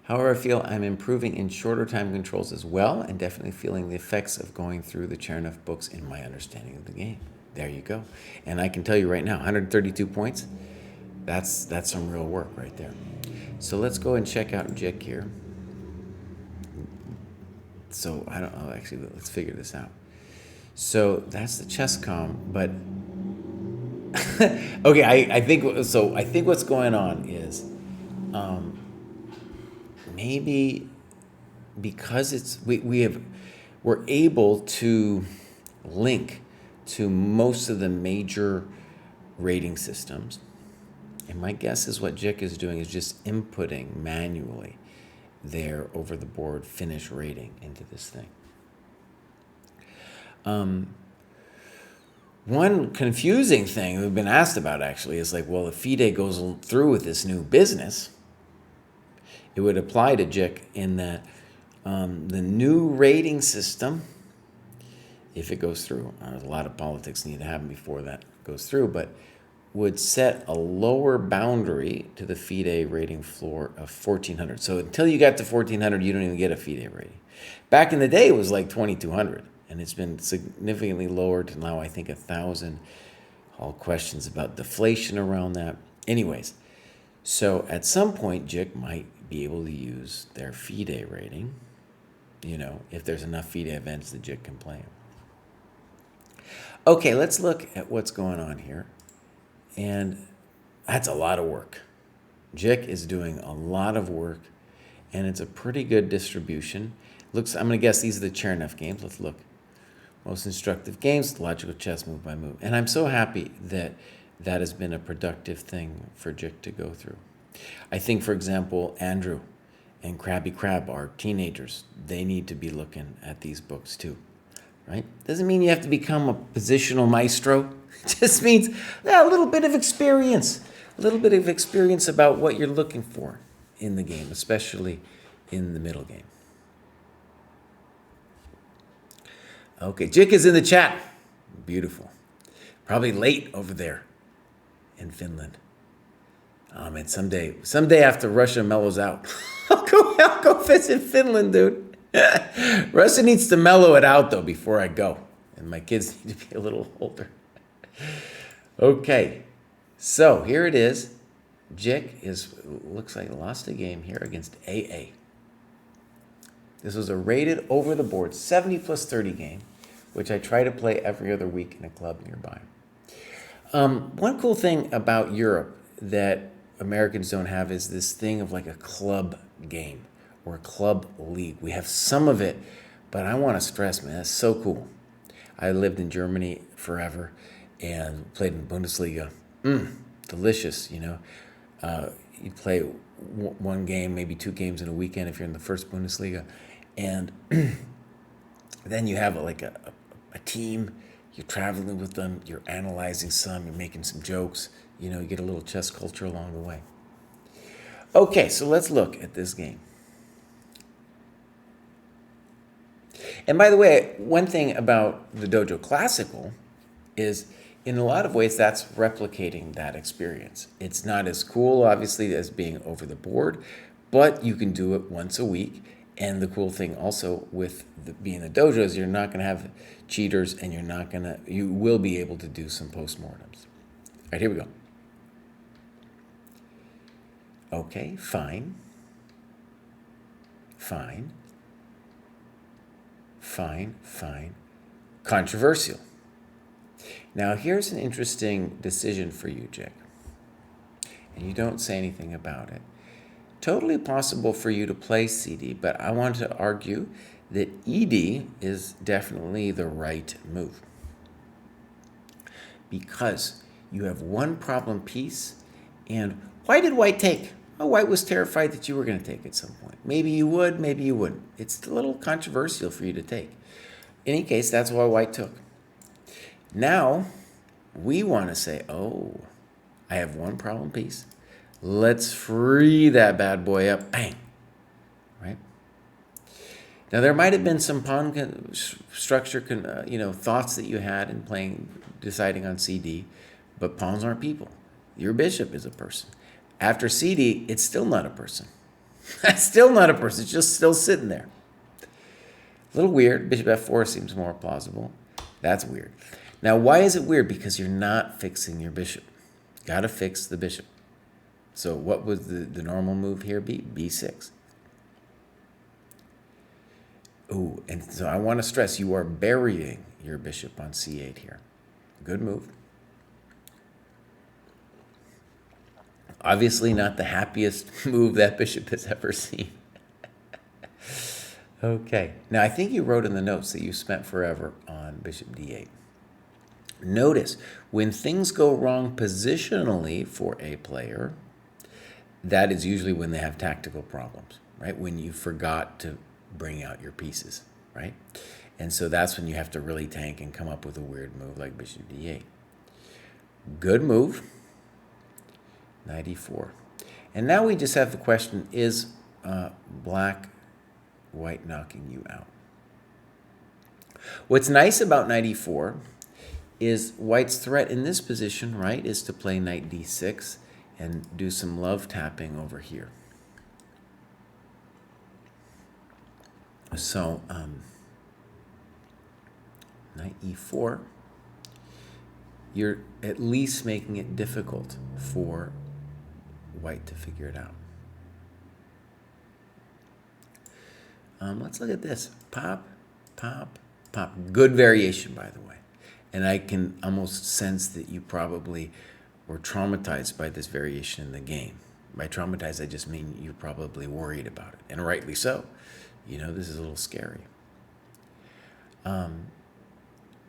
However, I feel I'm improving in shorter time controls as well, and definitely feeling the effects of going through the Chernoff books in my understanding of the game. There you go. And I can tell you right now, 132 points, that's some real work right there. So let's go and check out Jick here. So I don't know, actually, let's figure this out. So that's the ChessCom, but okay, I think what's going on is maybe because we're able to link to most of the major rating systems, and my guess is what Jick is doing is just inputting manually their over-the-board Finnish rating into this thing. One confusing thing we've been asked about actually is like, well, if FIDE goes through with this new business, it would apply to Jick in that the new rating system, if it goes through, a lot of politics need to happen before that goes through, but would set a lower boundary to the FIDE rating floor of 1400. So until you got to 1400, you don't even get a FIDE rating. Back in the day, it was like 2200, and it's been significantly lowered to now, I think, 1000. All questions about deflation around that. Anyways, so at some point, Jick might be able to use their FIDE rating, you know, if there's enough FIDE events that Jick can play them. Okay, let's look at what's going on here. And that's a lot of work. Jick is doing a lot of work, and it's a pretty good distribution. I'm going to guess these are the Chernoff games. Let's look. Most instructive games, logical chess, move by move. And I'm so happy that that has been a productive thing for Jick to go through. I think, for example, Andrew and Krabby Krab are teenagers. They need to be looking at these books too, right? Doesn't mean you have to become a positional maestro. It just means a little bit of experience. A little bit of experience about what you're looking for in the game, especially in the middle game. Okay, Jick is in the chat. Beautiful. Probably late over there in Finland. Oh man, someday after Russia mellows out, I'll go visit Finland, dude. Russia needs to mellow it out though before I go, and my kids need to be a little older. Okay, so here it is. Jick looks like lost a game here against AA. This was a rated over the board 70 plus 30 game, which I try to play every other week in a club nearby. One cool thing about Europe that Americans don't have is this thing of like a club game or a club league. We have some of it, but I want to stress, man, that's so cool. I lived in Germany forever and played in Bundesliga. Delicious, you know. You play one game, maybe two games in a weekend if you're in the first Bundesliga. And then you have like a team, you're traveling with them, you're analyzing some, you're making some jokes, you know, you get a little chess culture along the way. Okay, so let's look at this game. And by the way, one thing about the Dojo Classical is in a lot of ways that's replicating that experience. It's not as cool, obviously, as being over the board, but you can do it once a week. And the cool thing also with being a dojo is you're not going to have cheaters, and you will be able to do some postmortems. All right, here we go. Okay, fine. Fine. Fine, fine. Controversial. Now, here's an interesting decision for you, Jake. And you don't say anything about it. Totally possible for you to play CD, but I want to argue that ED is definitely the right move. Because you have one problem piece, and why did white take? Oh, white was terrified that you were going to take at some point. Maybe you would, maybe you wouldn't. It's a little controversial for you to take. In any case, that's why white took. Now, we want to say, oh, I have one problem piece. Let's free that bad boy up. Bang. Right? Now, there might have been some pawn structure, thoughts that you had in deciding on CD, but pawns aren't people. Your bishop is a person. After CD, it's still not a person. It's still not a person. It's just still sitting there. A little weird. Bishop f4 seems more plausible. That's weird. Now, why is it weird? Because you're not fixing your bishop. Got to fix the bishop. So what would the normal move here be? b6. Ooh, and so I want to stress you are burying your bishop on c8 here. Good move. Obviously not the happiest move that bishop has ever seen. Okay. Now, I think you wrote in the notes that you spent forever on bishop d8. Notice, when things go wrong positionally for a player, that is usually when they have tactical problems, right? When you forgot to bring out your pieces, right? And so that's when you have to really tank and come up with a weird move like bishop d8. Good move. Knight e4. And now we just have the question, is white knocking you out? What's nice about knight e4 is white's threat in this position, right, is to play knight d6 and do some love tapping over here. So, knight e4, you're at least making it difficult for white to figure it out. Let's look at this. Pop, pop, pop. Good variation, by the way. And I can almost sense that you probably were traumatized by this variation in the game. By traumatized, I just mean you're probably worried about it, and rightly so. You know, this is a little scary.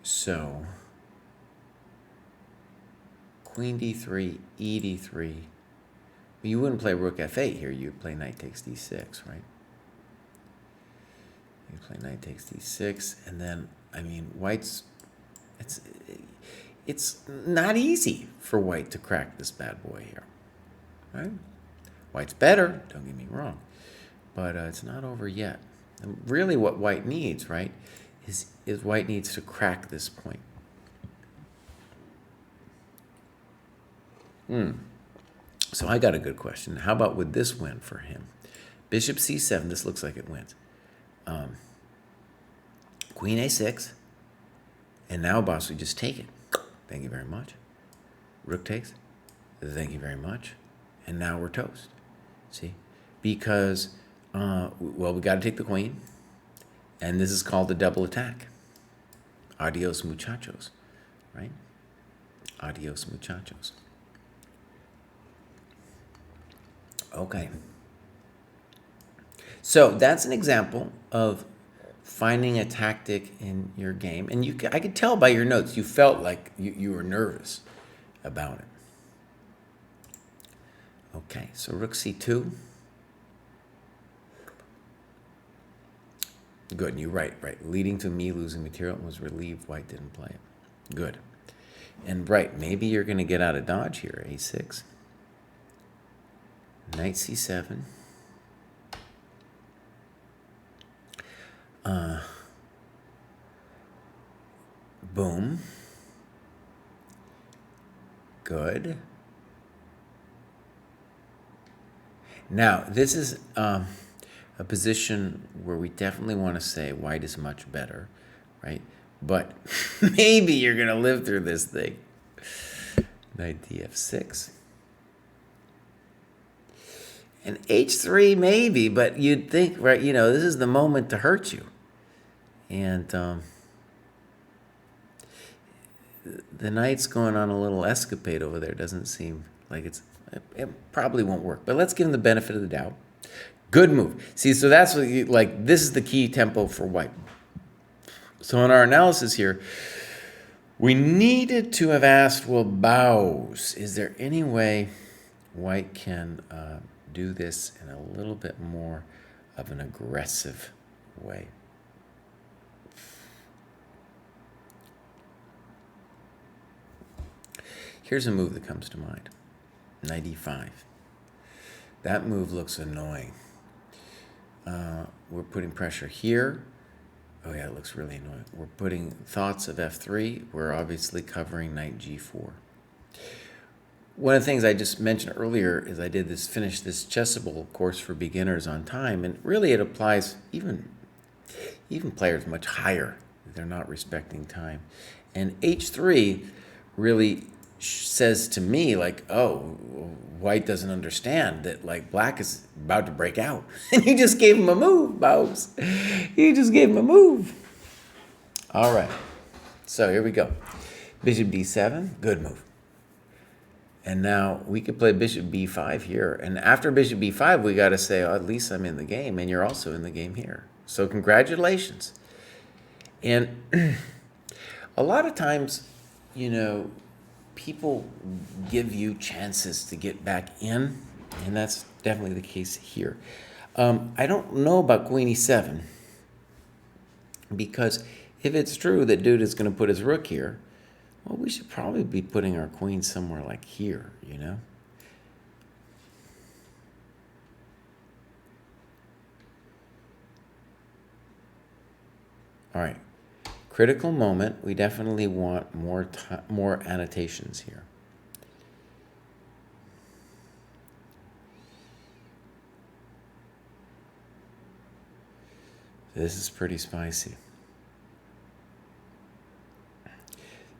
So, queen d3, e d3. You wouldn't play rook f8 here. You'd play knight takes d6, right? You play knight takes d6, and then, I mean, white's... It's not easy for white to crack this bad boy here, right? White's better, don't get me wrong, but it's not over yet. And really what white needs, right, is white needs to crack this point. So I got a good question. How about would this win for him? Bishop c7, this looks like it wins. Queen a6, and now, boss, we just take it. Thank you very much. Rook takes. Thank you very much. And now we're toast. See? Because, well, we got to take the queen. And this is called a double attack. Adios, muchachos. Right? Adios, muchachos. Okay. So that's an example of finding a tactic in your game. And I could tell by your notes, you felt like you were nervous about it. Okay, so rook c2. Good, and you're right. Leading to me losing material, was relieved white didn't play it. Good. And right, maybe you're going to get out of dodge here, a6. Knight c7. Boom. Good. Now, this is a position where we definitely want to say white is much better, right? But maybe you're going to live through this thing. Knight df6. And h3 maybe, but you'd think, right, this is the moment to hurt you. And the knight's going on a little escapade over there. Doesn't seem like it probably won't work. But let's give him the benefit of the doubt. Good move. See, so that's what this is the key tempo for white. So in our analysis here, we needed to have asked, well, bows. Is there any way white can do this in a little bit more of an aggressive way? Here's a move that comes to mind. Knight e5. That move looks annoying. We're putting pressure here. Oh yeah, it looks really annoying. We're putting thoughts of f3. We're obviously covering knight g4. One of the things I just mentioned earlier is I did finish this Chessable course for beginners on time, and really it applies even players much higher. They're not respecting time. And h3 really says to me, like, oh, white doesn't understand that, like, black is about to break out. And you just gave him a move, Bobs. You just gave him a move. All right. So here we go. Bishop d7, good move. And now we could play bishop b5 here. And after bishop b5, we got to say, oh, at least I'm in the game. And you're also in the game here. So congratulations. And a lot of times, people give you chances to get back in, and that's definitely the case here. I don't know about queen e7, because if it's true that dude is going to put his rook here, well, we should probably be putting our queen somewhere like here, All right. Critical moment, we definitely want more annotations here. This is pretty spicy.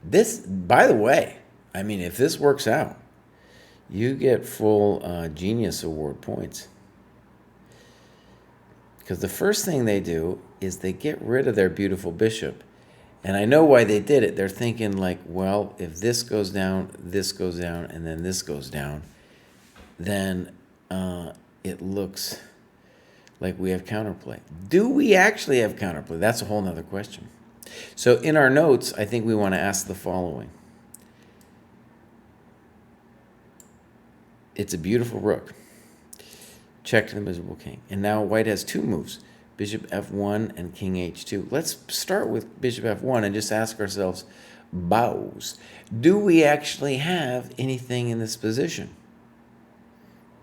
This, by the way, I mean, if this works out, you get full Genius Award points. Because the first thing they do is they get rid of their beautiful bishop. And I know why they did it. They're thinking like, well, if this goes down, and then this goes down, then it looks like we have counterplay. Do we actually have counterplay? That's a whole nother question. So in our notes, I think we want to ask the following. It's a beautiful rook. Check to the miserable king. And now white has two moves. Bishop f1 and king h2. Let's start with bishop f1 and just ask ourselves, bows. Do we actually have anything in this position?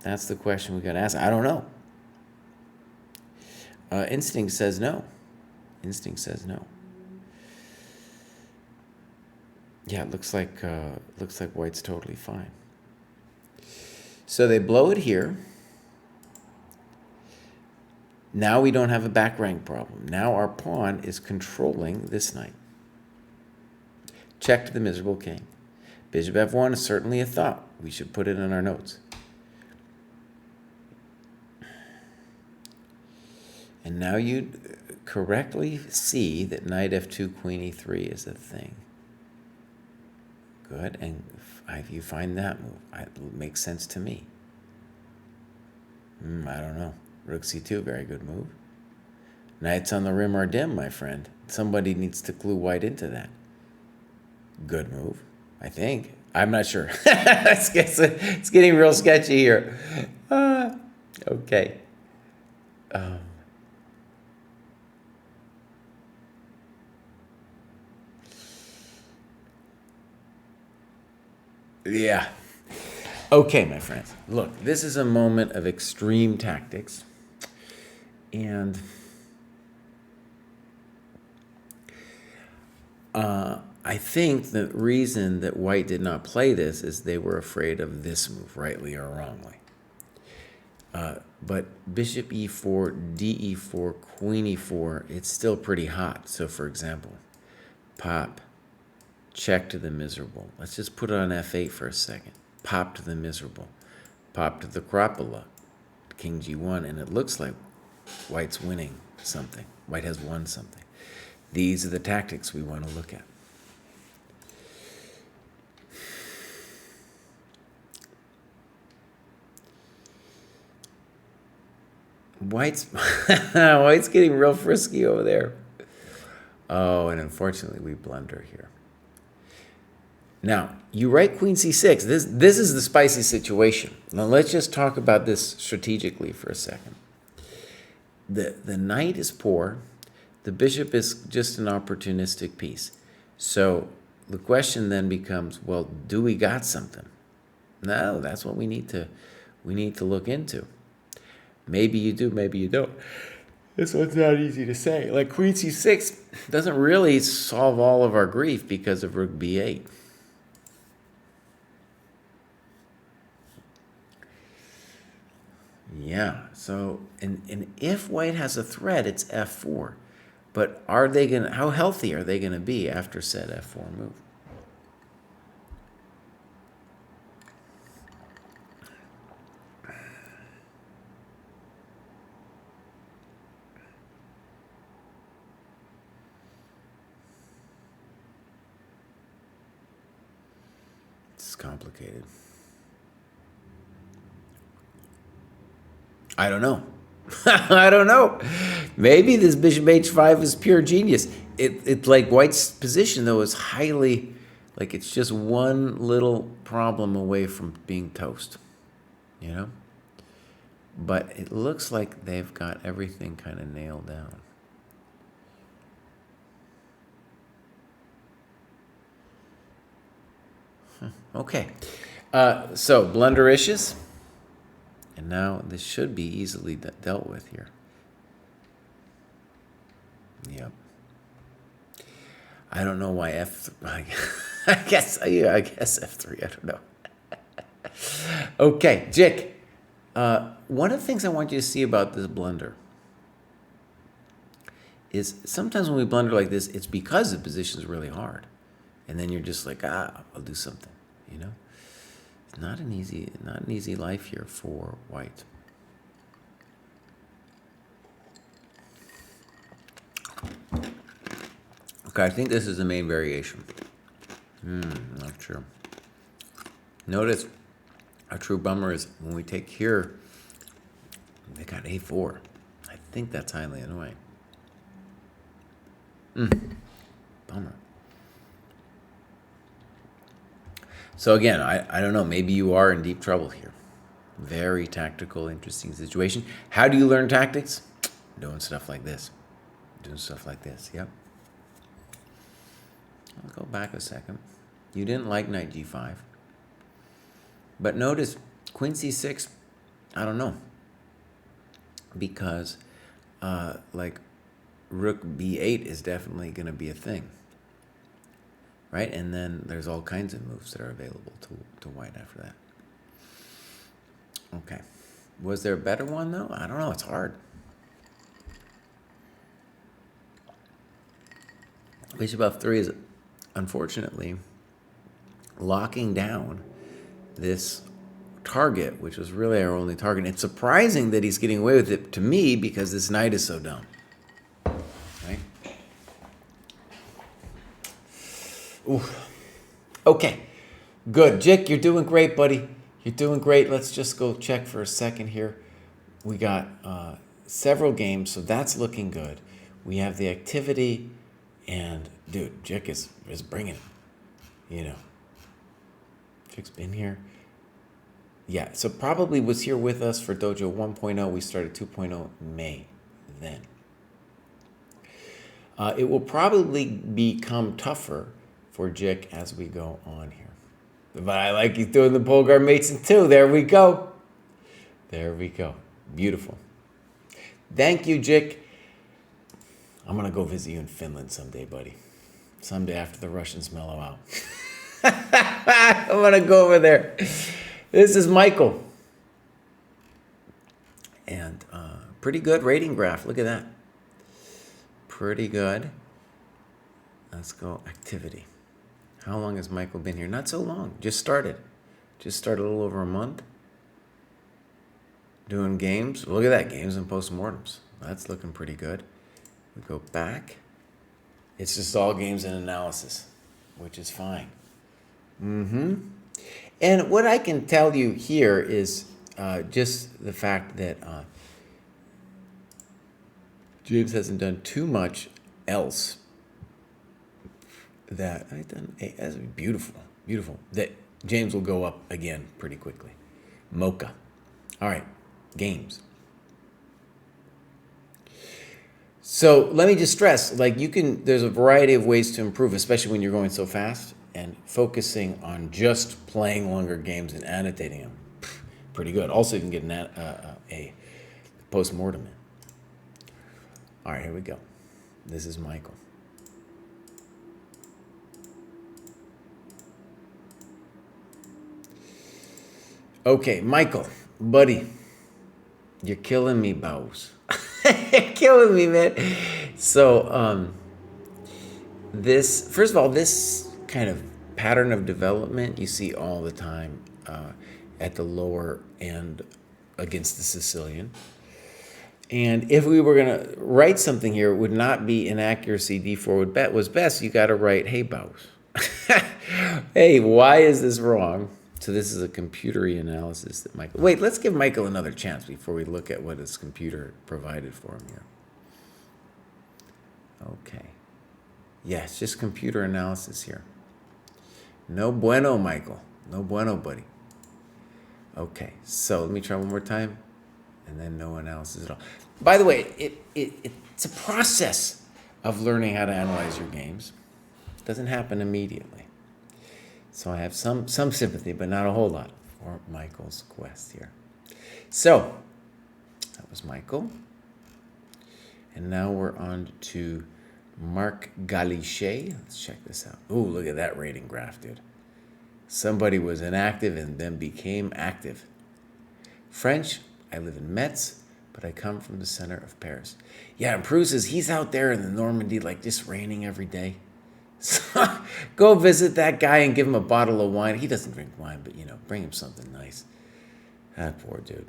That's the question we got to ask. I don't know. Instinct says no. Instinct says no. Yeah, it looks like white's totally fine. So they blow it here. Now we don't have a back rank problem. Now our pawn is controlling this knight. Check to the miserable king. Bishop f1 is certainly a thought. We should put it in our notes. And now you correctly see that knight f2, queen e3 is a thing. Good, and if you find that move, it makes sense to me. I don't know. Rook c2, very good move. Knights on the rim are dim, my friend. Somebody needs to clue white into that. Good move, I think. I'm not sure. It's getting real sketchy here. Okay. Yeah. Okay, my friends. Look, this is a moment of extreme tactics. And I think the reason that white did not play this is they were afraid of this move, rightly or wrongly. But bishop e4, de4, queen e4, it's still pretty hot. So for example, pop, check to the miserable. Let's just put it on f8 for a second. Pop to the miserable. Pop to the crapola. King g1, and it looks like white's winning something. White has won something. These are the tactics we want to look at. White's getting real frisky over there. Oh, and unfortunately we blunder here. Now, you write queen c6. This is the spicy situation. Now let's just talk about this strategically for a second. The knight is poor. The bishop is just an opportunistic piece. So the question then becomes, well, do we got something? No, that's what we need to look into. Maybe you do, maybe you don't. This one's not easy to say. Like queen c6 doesn't really solve all of our grief because of rook b8. Yeah, so, and if white has a threat, it's f4. But how healthy are they gonna be after said f4 move? It's complicated. I don't know. I don't know. Maybe this bishop h5 is pure genius. It's like white's position, though, is highly, like it's just one little problem away from being toast, you know? But it looks like they've got everything kind of nailed down. Okay. So, blunderishes. And now this should be easily dealt with here. Yep. I don't know why I guess f3. I don't know. Okay, Jick. One of the things I want you to see about this blunder is sometimes when we blunder like this, it's because the position is really hard, and then you're just like, I'll do something, you know. It's not an easy life here for white. Okay, I think this is the main variation. Not sure. Notice a true bummer is when we take here, they got a4. I think that's highly annoying. Bummer. So again, I don't know, maybe you are in deep trouble here. Very tactical, interesting situation. How do you learn tactics? Doing stuff like this. Yep. I'll go back a second. You didn't like knight g5. But notice, queen c6, I don't know. Because, like, rook b8 is definitely going to be a thing. Right? And then there's all kinds of moves that are available to white after that. Okay. Was there a better one, though? I don't know. It's hard. Bishop f3 is, unfortunately, locking down this target, which was really our only target. It's surprising that he's getting away with it to me because this knight is so dumb. Right? Ooh. Okay. Good. Jick, you're doing great, buddy. You're doing great. Let's just go check for a second here. We got several games, so that's looking good. We have the activity, and dude, Jick is bringing it. You know. Jick's been here. Yeah, so probably was here with us for Dojo 1.0. We started 2.0 May then. It will probably become tougher for Jick as we go on here. But I like he's doing the Polgar mates in 2. There we go. There we go. Beautiful. Thank you, Jick. I'm going to go visit you in Finland someday, buddy. Someday after the Russians mellow out. I'm going to go over there. This is Michael. And pretty good rating graph. Look at that. Pretty good. Let's go activity. How long has Michael been here? Not so long. Just started. Just started a little over a month. Doing games. Look at that. Games and postmortems. That's looking pretty good. We go back. It's just all games and analysis, which is fine. And what I can tell you here is just the fact that James hasn't done too much else that I've done. That's beautiful, beautiful. That James will go up again pretty quickly. Mocha. All right, games. So let me just stress, like there's a variety of ways to improve, especially when you're going so fast, and focusing on just playing longer games and annotating them. Pretty good. Also, you can get a post-mortem in. All right, here we go. This is Michael. Okay, Michael, buddy, you're killing me, bows. You're killing me, man. So, first of all, this kind of pattern of development you see all the time at the lower end against the Sicilian. And if we were going to write something here, it would not be inaccuracy d4 was best. You got to write, hey, bows. Hey, why is this wrong? So this is a computery analysis that Michael... Wait, let's give Michael another chance before we look at what his computer provided for him here. Okay. Yes, just computer analysis here. No bueno, Michael. No bueno, buddy. Okay, so let me try one more time. And then no analysis at all. By the way, it's a process of learning how to analyze your games. It doesn't happen immediately. So I have some sympathy, but not a whole lot for Michael's quest here. So that was Michael. And now we're on to Marc Galichet. Let's check this out. Ooh, look at that rating graph, dude. Somebody was inactive and then became active. French, I live in Metz, but I come from the center of Paris. Yeah, and Pruess says he's out there in the Normandy, like just raining every day. So go visit that guy and give him a bottle of wine. He doesn't drink wine, but, bring him something nice. That poor dude.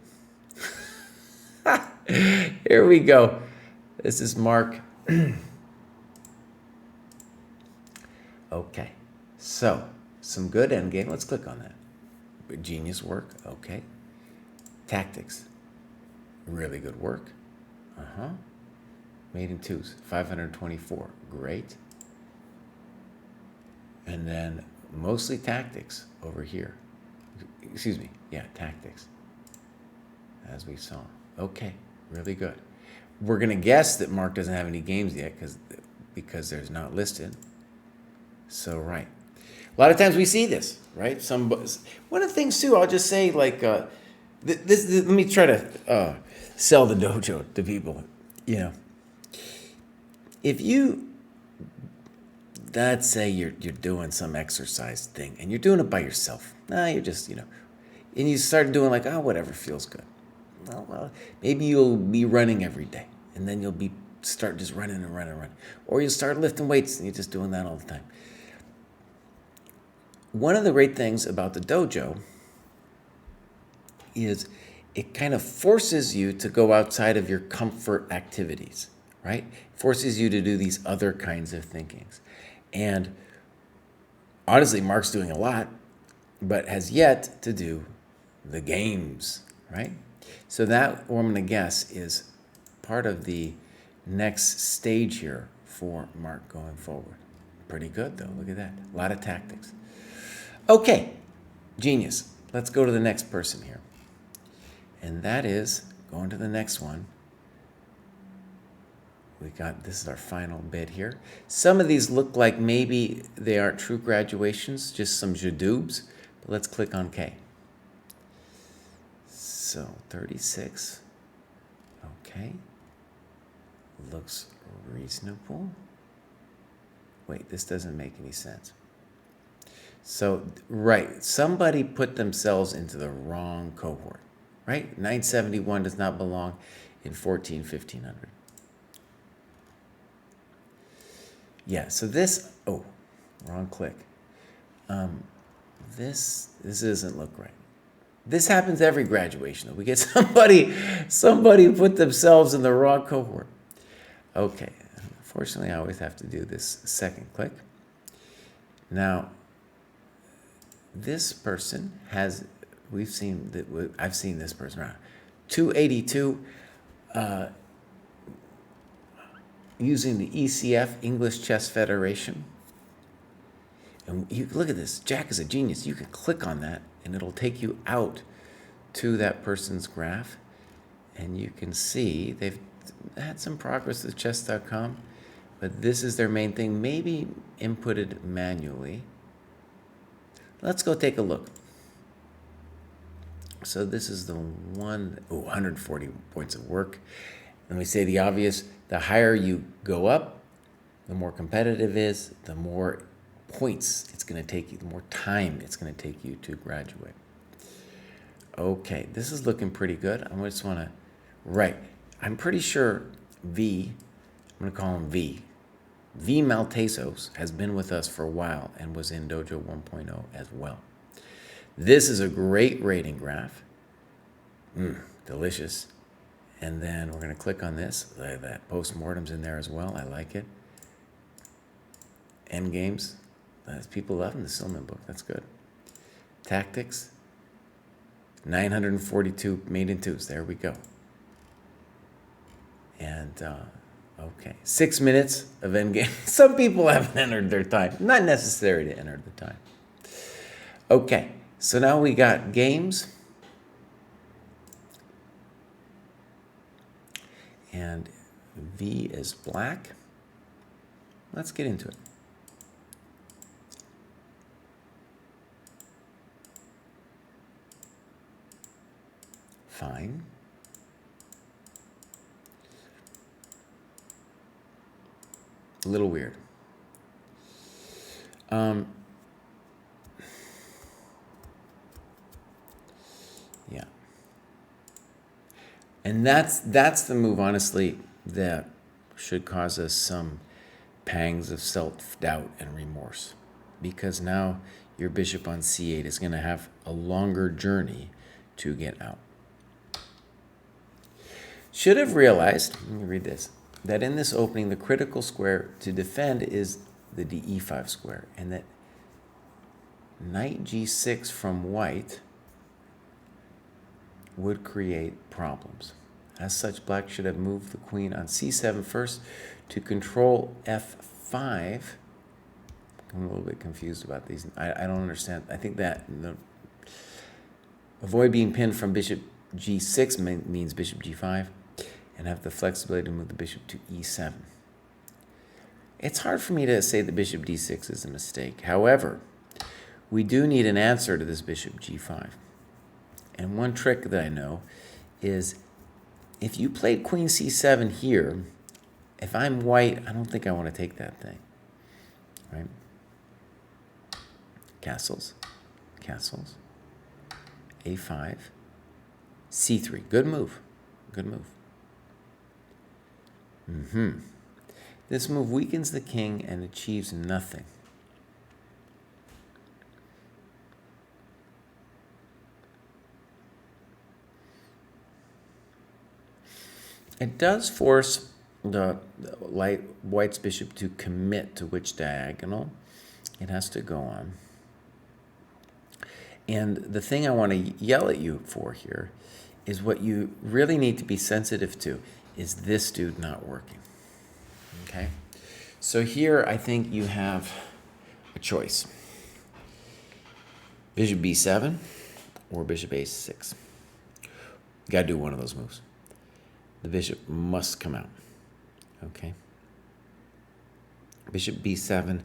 Here we go. This is Mark. Okay. So, some good endgame. Let's click on that. Genius work. Okay. Tactics. Really good work. Made in twos. 524. Great. And then mostly tactics over here. Excuse me. Yeah, tactics. As we saw. Okay, really good. We're going to guess that Mark doesn't have any games yet because there's not listed. So, right. A lot of times we see this, right? One of the things, too, I'll just say, like, let me try to sell the dojo to people. If you... Let's say you're doing some exercise thing and you're doing it by yourself. You're just, and you start doing like, whatever feels good. Well, maybe you'll be running every day and then you'll start just running and running and running. Or you'll start lifting weights and you're just doing that all the time. One of the great things about the dojo is it kind of forces you to go outside of your comfort activities, right? It forces you to do these other kinds of thinkings. And honestly, Mark's doing a lot, but has yet to do the games, right? So that, what I'm going to guess, is part of the next stage here for Mark going forward. Pretty good, though. Look at that. A lot of tactics. Okay, genius. Let's go to the next person here. And that is, going to the next one. This is our final bit here. Some of these look like maybe they aren't true graduations, just some jadubes. But let's click on K. So 36. Okay. Looks reasonable. Wait, this doesn't make any sense. So, right, somebody put themselves into the wrong cohort, right? 971 does not belong in 1500. Yeah, so this, oh, wrong click. This doesn't look right. This happens every graduation. We get somebody put themselves in the wrong cohort. Okay, unfortunately, I always have to do this second click. Now, this person has, I've seen this person around. 282, using the ECF, English Chess Federation. And you look at this, Jack is a genius. You can click on that and it'll take you out to that person's graph. And you can see they've had some progress with chess.com, but this is their main thing, maybe inputted manually. Let's go take a look. So this is the one, 140 points of work. And we say the obvious, the higher you go up, the more competitive it is, the more points it's going to take you, the more time it's going to take you to graduate. Okay, this is looking pretty good. I just want to, right, I'm pretty sure I'm going to call him V Maltesos has been with us for a while and was in Dojo 1.0 as well. This is a great rating graph. Delicious. And then we're going to click on this. That post-mortem's in there as well. I like it. End games. People loving the Silman book. That's good. Tactics. 942 made in twos. There we go. And, okay. 6 minutes of end game. Some people haven't entered their time. Not necessary to enter the time. Okay. So now we got games. And V is black. Let's get into it. Fine. A little weird. Yeah. And that's the move, honestly, that should cause us some pangs of self-doubt and remorse. Because now your bishop on c8 is going to have a longer journey to get out. Should have realized, let me read this, that in this opening, the critical square to defend is the de5 square, and that knight g6 from white would create problems. As such, black should have moved the queen on c7 first to control f5. I'm a little bit confused about these. I don't understand. I think that avoid being pinned from bishop g6 means bishop g5, and have the flexibility to move the bishop to e7. It's hard for me to say that bishop d6 is a mistake. However, we do need an answer to this bishop g5. And one trick that I know is if you played queen c7 here, if I'm white, I don't think I want to take that thing, right? Castles, castles, a5, c3. Good move, good move. This move weakens the king and achieves nothing. It does force the white's bishop to commit to which diagonal it has to go on. And the thing I want to yell at you for here is what you really need to be sensitive to is this dude not working. Okay? So here I think you have a choice. Bishop b7 or bishop a6. You got to do one of those moves. The bishop must come out. Okay? Bishop b7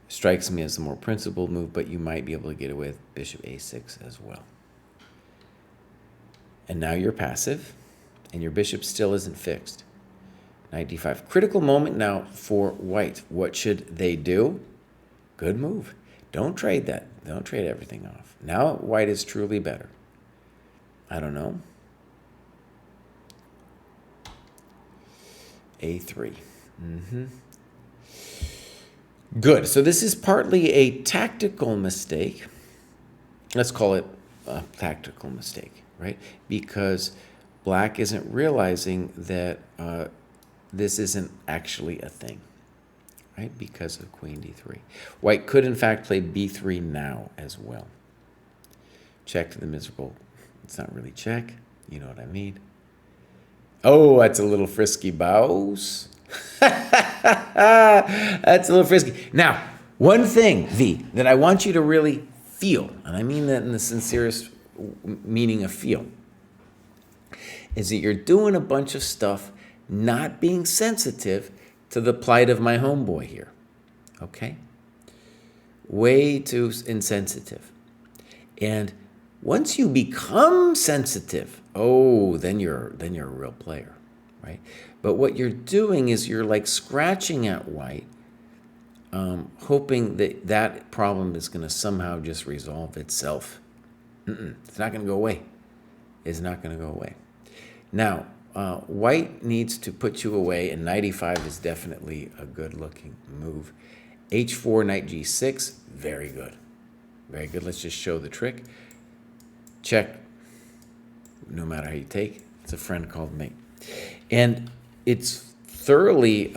strikes me as the more principled move, but you might be able to get away with bishop a6 as well. And now you're passive, and your bishop still isn't fixed. Knight d5. Critical moment now for white. What should they do? Good move. Don't trade that. Don't trade everything off. Now white is truly better. I don't know. A3. Good. So this is partly a tactical mistake. Let's call it a tactical mistake, right? Because black isn't realizing that this isn't actually a thing, right? Because of queen d3. White could, in fact, play b3 now as well. Check to the miserable. It's not really check. You know what I mean. Oh, that's a little frisky, bows. That's a little frisky. Now, one thing, V, that I want you to really feel, and I mean that in the sincerest meaning of feel, is that you're doing a bunch of stuff not being sensitive to the plight of my homeboy here. Okay? Way too insensitive. And once you become sensitive, oh, then you're a real player, right? But what you're doing is you're like scratching at white, hoping that that problem is going to somehow just resolve itself. It's not going to go away. It's not going to go away. Now, white needs to put you away, and knight e5 is definitely a good-looking move. h4, knight g6, very good. Very good. Let's just show the trick. Check. No matter how you take, it's a friend called mate. And it's thoroughly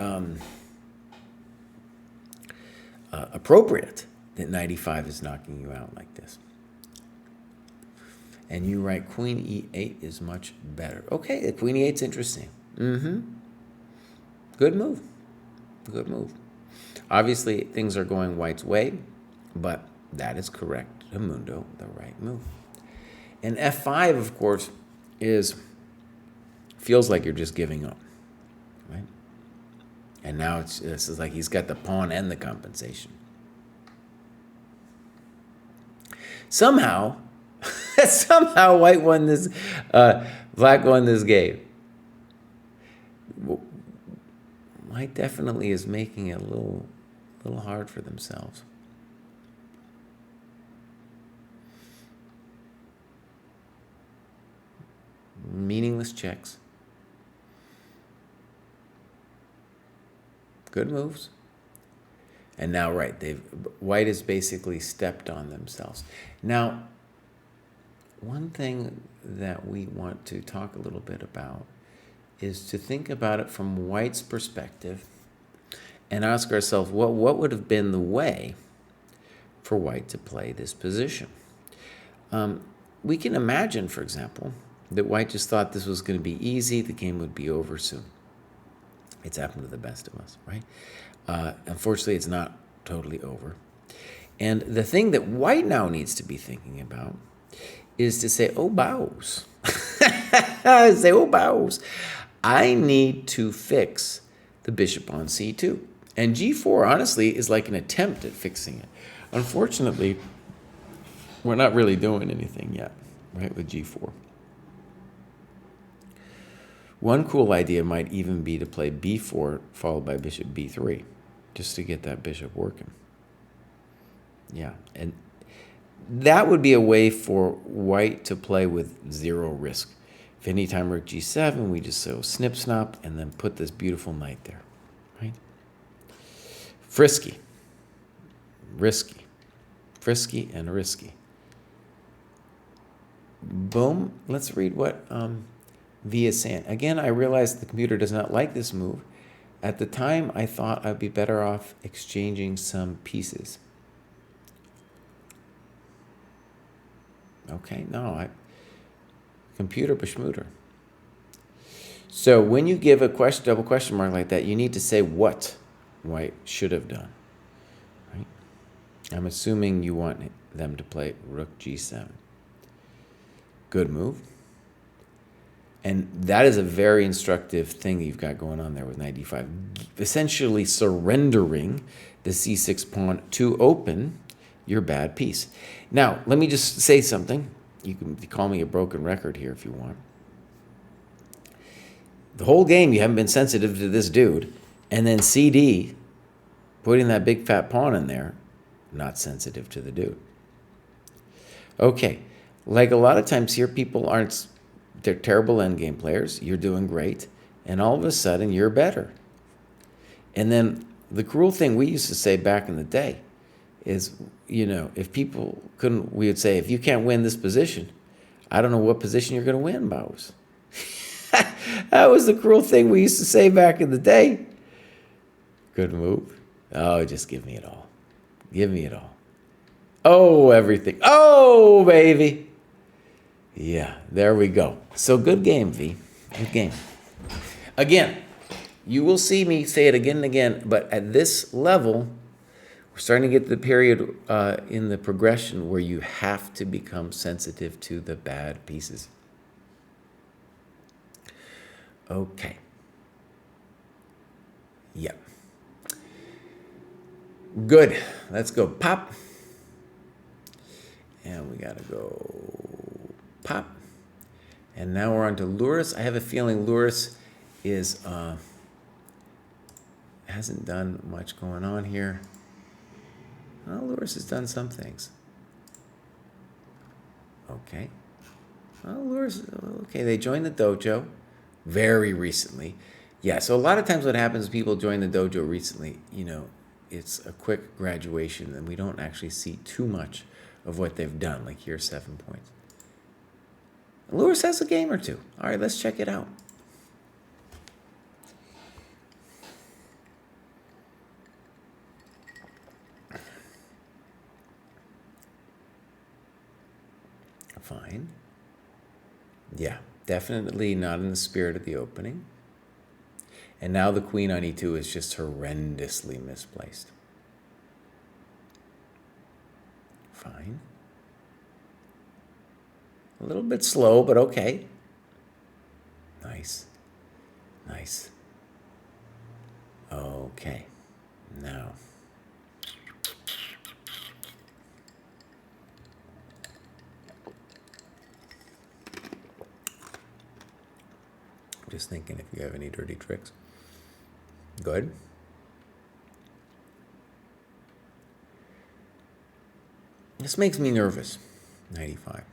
appropriate that knight e5 is knocking you out like this. And you write queen e8 is much better. Okay, the queen e8's interesting. Good move. Good move. Obviously, things are going white's way, but that is correct. Mundo, the right move. And f5, of course, feels like you're just giving up, right? And now this is like he's got the pawn and the compensation. Somehow white won this, black won this game. White definitely is making it a little hard for themselves. Meaningless checks. Good moves. And now, right, white has basically stepped on themselves. Now, one thing that we want to talk a little bit about is to think about it from white's perspective and ask ourselves, what would have been the way for white to play this position? We can imagine, for example, that white just thought this was going to be easy, the game would be over soon. It's happened to the best of us, right? Unfortunately, it's not totally over. And the thing that white now needs to be thinking about is to say, oh, bows. Say, oh, bows. I need to fix the bishop on c2. And g4, honestly, is like an attempt at fixing it. Unfortunately, we're not really doing anything yet, right, with g4. One cool idea might even be to play b4 followed by bishop b3, just to get that bishop working. Yeah, and that would be a way for white to play with zero risk. If anytime rook g7, we just so snip snap and then put this beautiful knight there, right? Frisky, risky, frisky and risky. Boom. Let's read what V is saying. Again, I realized the computer does not like this move. At the time, I thought I'd be better off exchanging some pieces. Okay, no, computer bashmooter. So when you give a double question mark like that, you need to say what white should have done. Right? I'm assuming you want them to play rook g7. Good move. And that is a very instructive thing that you've got going on there with knight d5. Essentially surrendering the c6 pawn to open your bad piece. Now, let me just say something. You can call me a broken record here if you want. The whole game you haven't been sensitive to this dude. And then CD, putting that big fat pawn in there, not sensitive to the dude. Okay, like a lot of times here, people aren't... They're terrible endgame players. You're doing great. and all of a sudden you're better. And then the cruel thing we used to say back in the day is, if people couldn't, we would say, if you can't win this position, I don't know what position you're going to win, Bows. That was the cruel thing we used to say back in the day. Good move. Oh, just give me it all. Give me it all. Oh, everything. Oh, baby. Yeah, there we go. So good game, V. Good game. Again, you will see me say it again and again, but at this level, we're starting to get to the period in the progression where you have to become sensitive to the bad pieces. Okay. Yep. Good. Let's go pop. And we got to go pop. And now we're on to Louris. I have a feeling Louris is hasn't done much going on here. Well, Louris has done some things. Okay. Well, Louris, okay, they joined the dojo very recently. Yeah, so a lot of times what happens is people join the dojo recently, it's a quick graduation and we don't actually see too much of what they've done, like here, 7 points. Louris has a game or two. All right, let's check it out. Fine. Yeah, definitely not in the spirit of the opening. And now the queen on e2 is just horrendously misplaced. Fine. A little bit slow, but okay. Nice. Nice. Okay. Now. Just thinking if you have any dirty tricks. Good. This makes me nervous. 95.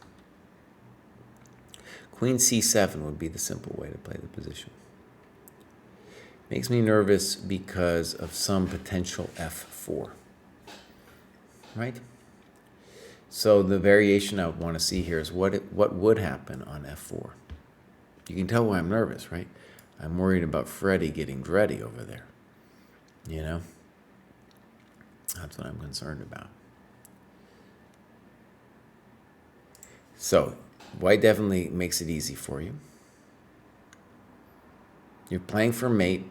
Queen c7 would be the simple way to play the position. Makes me nervous because of some potential f4. Right? So the variation I would want to see here is what would happen on f4. You can tell why I'm nervous, right? I'm worried about Freddie getting dready over there. That's what I'm concerned about. So, white definitely makes it easy for you. You're playing for mate.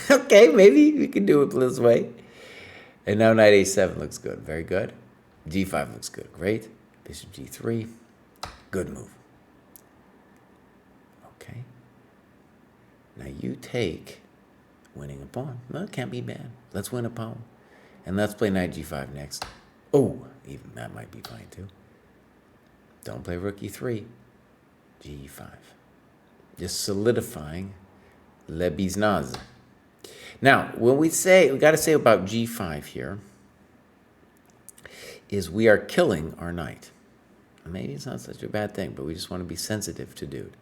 Okay, maybe we can do it this way. And now knight a7 looks good. Very good. g5 looks good. Great. Bishop g3. Good move. Okay. Now you take winning a pawn. Well, it can't be bad. Let's win a pawn. And let's play knight g5 next. Oh, even that might be fine too. Don't play rook e3. g5. Just solidifying le biznaz. Now, when we got to say about g5 here, is we are killing our knight. Maybe it's not such a bad thing, but we just want to be sensitive to dude.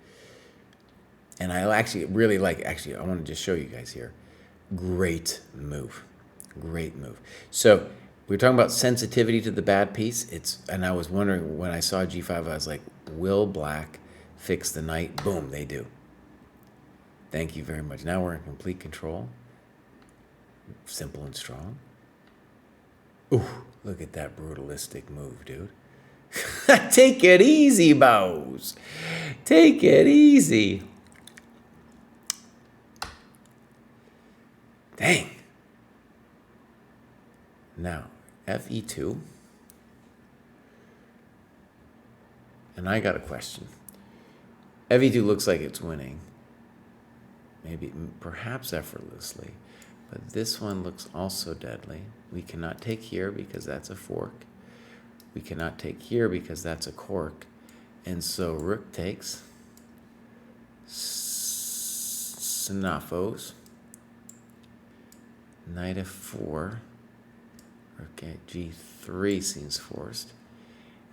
And I actually really like, I want to just show you guys here. Great move. Great move. So we were talking about sensitivity to the bad piece. And I was wondering when I saw g5, I was like, will black fix the knight? Boom, they do. Thank you very much. Now we're in complete control. Simple and strong. Ooh, look at that brutalistic move, dude. Take it easy, Bows. Take it easy. Dang. Now, fe2. And I got a question. fe2 looks like it's winning. Maybe, perhaps effortlessly. But this one looks also deadly. We cannot take here because that's a fork. We cannot take here because that's a cork. And so rook takes. Snafos. Knight f4. Okay, g3 seems forced.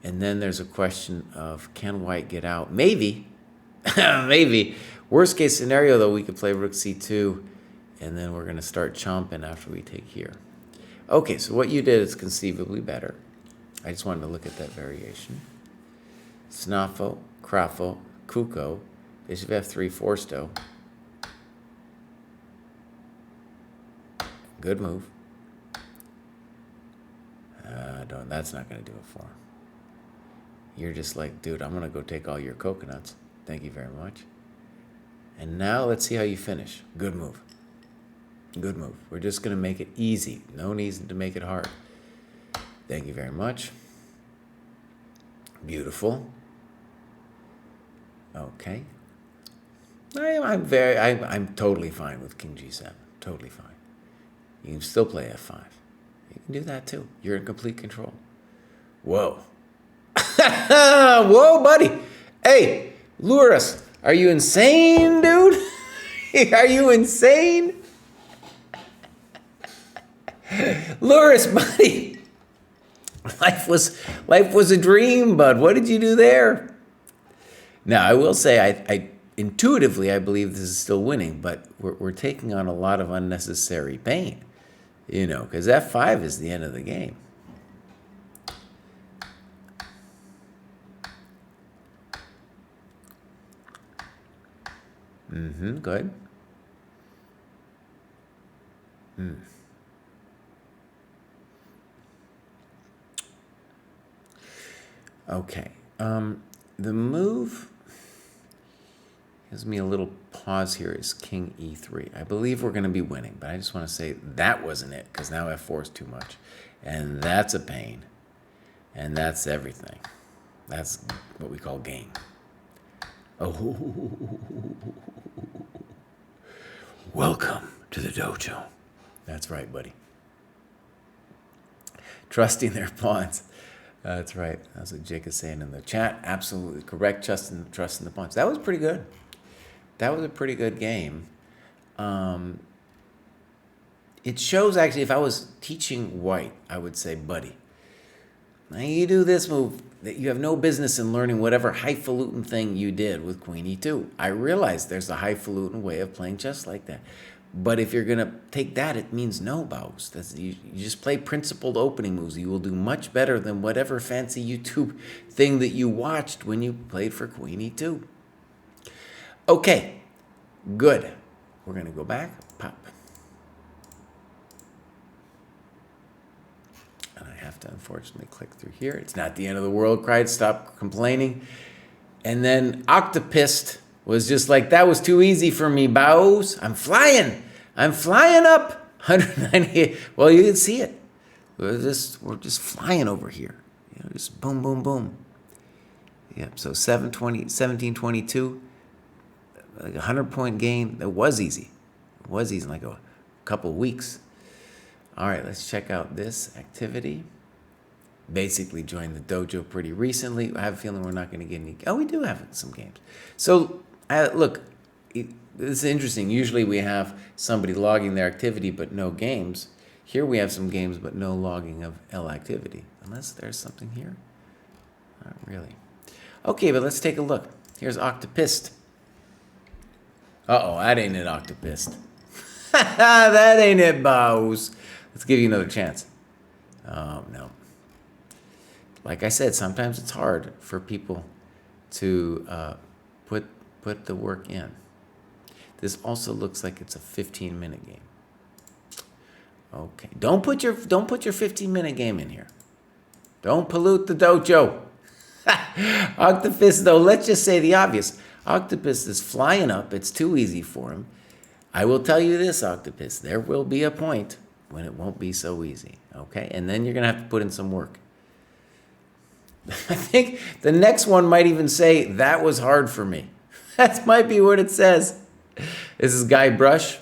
And then there's a question of, can white get out? Maybe. Maybe. Worst case scenario, though, we could play rook c2, and then we're going to start chomping after we take here. Okay, so what you did is conceivably better. I just wanted to look at that variation. Snafo, Krafo, Kuko, bishop f3, Forsto. Good move. That's not going to do it for him. You're just like, dude, I'm going to go take all your coconuts. Thank you very much. And now let's see how you finish. Good move. Good move. We're just going to make it easy. No need to make it hard. Thank you very much. Beautiful. Okay. I'm totally fine with King G7. Totally fine. You can still play F5. You can do that too. You're in complete control. Whoa. Whoa, buddy. Hey, lure us. Are you insane, dude? Are you insane? Lure us, buddy. Life was a dream, bud. What did you do there? Now, I will say, I intuitively, I believe this is still winning, but we're taking on a lot of unnecessary pain, you know, because F5 is the end of the game. Good. Okay. The move gives me a little pause here is King E3. I believe we're going to be winning, but I just want to say that wasn't it, because now F4 is too much. And that's a pain. And that's everything. That's what we call game. Oh. Welcome to the dojo. That's right, buddy. Trusting their pawns. That's right. That's what Jake is saying in the chat. Absolutely correct. Trusting the pawns. That was pretty good. That was a pretty good game. It shows, actually, if I was teaching white, I would say, buddy, now you do this move, that you have no business in learning whatever highfalutin thing you did with Queen E2. I realize there's a highfalutin way of playing chess like that. But if you're going to take that, it means no, bows. You just play principled opening moves. You will do much better than whatever fancy YouTube thing that you watched when you played for Queen E2. Okay, good. We're going to go back, pop. And I have to unfortunately click through here. It's not the end of the world, cried. Stop complaining. And then Octopist was just like, that was too easy for me, bows. I'm flying up. 198. Well, you can see it. We're just flying over here. You know, just boom, boom, boom. Yep. So 1722, like a 100-point gain. It was easy. It was easy in like a couple weeks. All right, let's check out this activity. Basically joined the dojo pretty recently. I have a feeling we're not going to get any. Oh, we do have some games. So look, this is interesting. Usually we have somebody logging their activity but no games. Here we have some games but no logging of L activity. Unless there's something here. Not really. Okay, but let's take a look. Here's Octopist. Uh-oh, that ain't it, Octopist. That ain't it, bows. Let's give you another chance. Oh, no. Like I said, sometimes it's hard for people to put the work in. This also looks like it's a 15-minute game. Okay, don't put your 15-minute game in here. Don't pollute the dojo. Octopus, though, let's just say the obvious. Octopus is flying up. It's too easy for him. I will tell you this, Octopus. There will be a point when it won't be so easy. Okay, and then you're gonna have to put in some work. I think the next one might even say, that was hard for me. That might be what it says. This is Guybrush.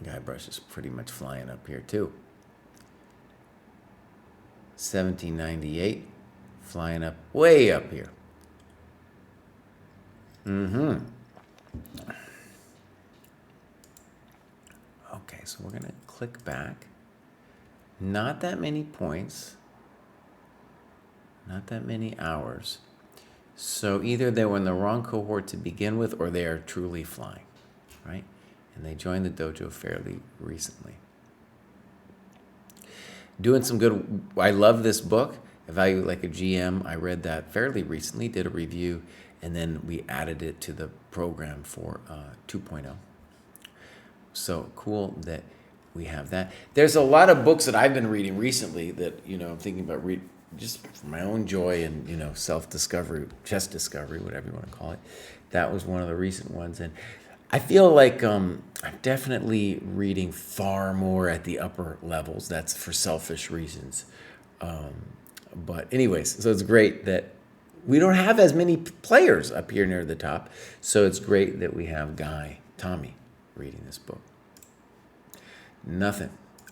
Guybrush is pretty much flying up here too. 1798, flying up, way up here. Okay, so we're gonna click back. Not that many points. Not that many hours. So either they were in the wrong cohort to begin with, or they are truly flying, right? And they joined the dojo fairly recently. Doing some good. I love this book, Evaluate Like a GM. I read that fairly recently, did a review, and then we added it to the program for 2.0. So cool that we have that. There's a lot of books that I've been reading recently that, I'm thinking about reading just for my own joy and, self-discovery, chess discovery, whatever you want to call it. That was one of the recent ones. And I feel like I'm definitely reading far more at the upper levels. That's for selfish reasons. But anyways, so it's great that we don't have as many players up here near the top. So it's great that we have Tommy, reading this book. Nothing.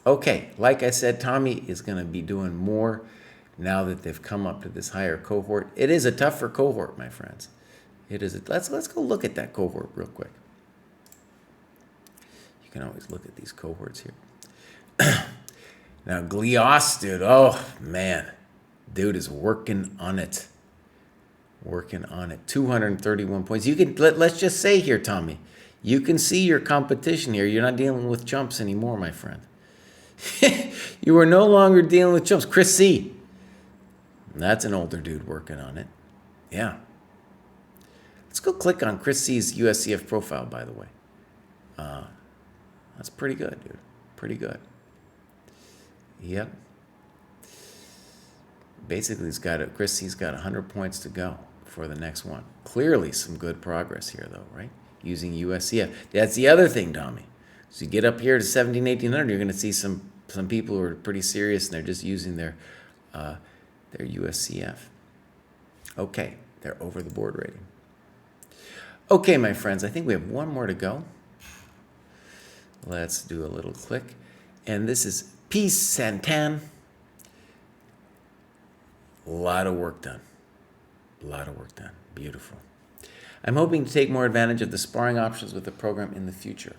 Okay, like I said, Tommy is going to be doing more now that they've come up to this higher cohort. It is a tougher cohort, my friends. It is. Let's go look at that cohort real quick. You can always look at these cohorts here. Now, Glios, dude. Oh man, dude is working on it. 231 points. You can let's just say here, Tommy. You can see your competition here. You're not dealing with chumps anymore, my friend. You are no longer dealing with chumps. Chris C. That's an older dude working on it. Yeah. Let's go click on Chris C's USCF profile, by the way. That's pretty good, dude. Pretty good. Yep. Basically, Chris C's got 100 points to go for the next one. Clearly some good progress here, though, right? Using USCF. That's the other thing, Tommy. So you get up here to 17, 1800, you're going to see some people who are pretty serious and they're just using their USCF. Okay, they're over the board rating. Okay, my friends, I think we have one more to go. Let's do a little click. And this is Peace Santan. A lot of work done. Beautiful. I'm hoping to take more advantage of the sparring options with the program in the future.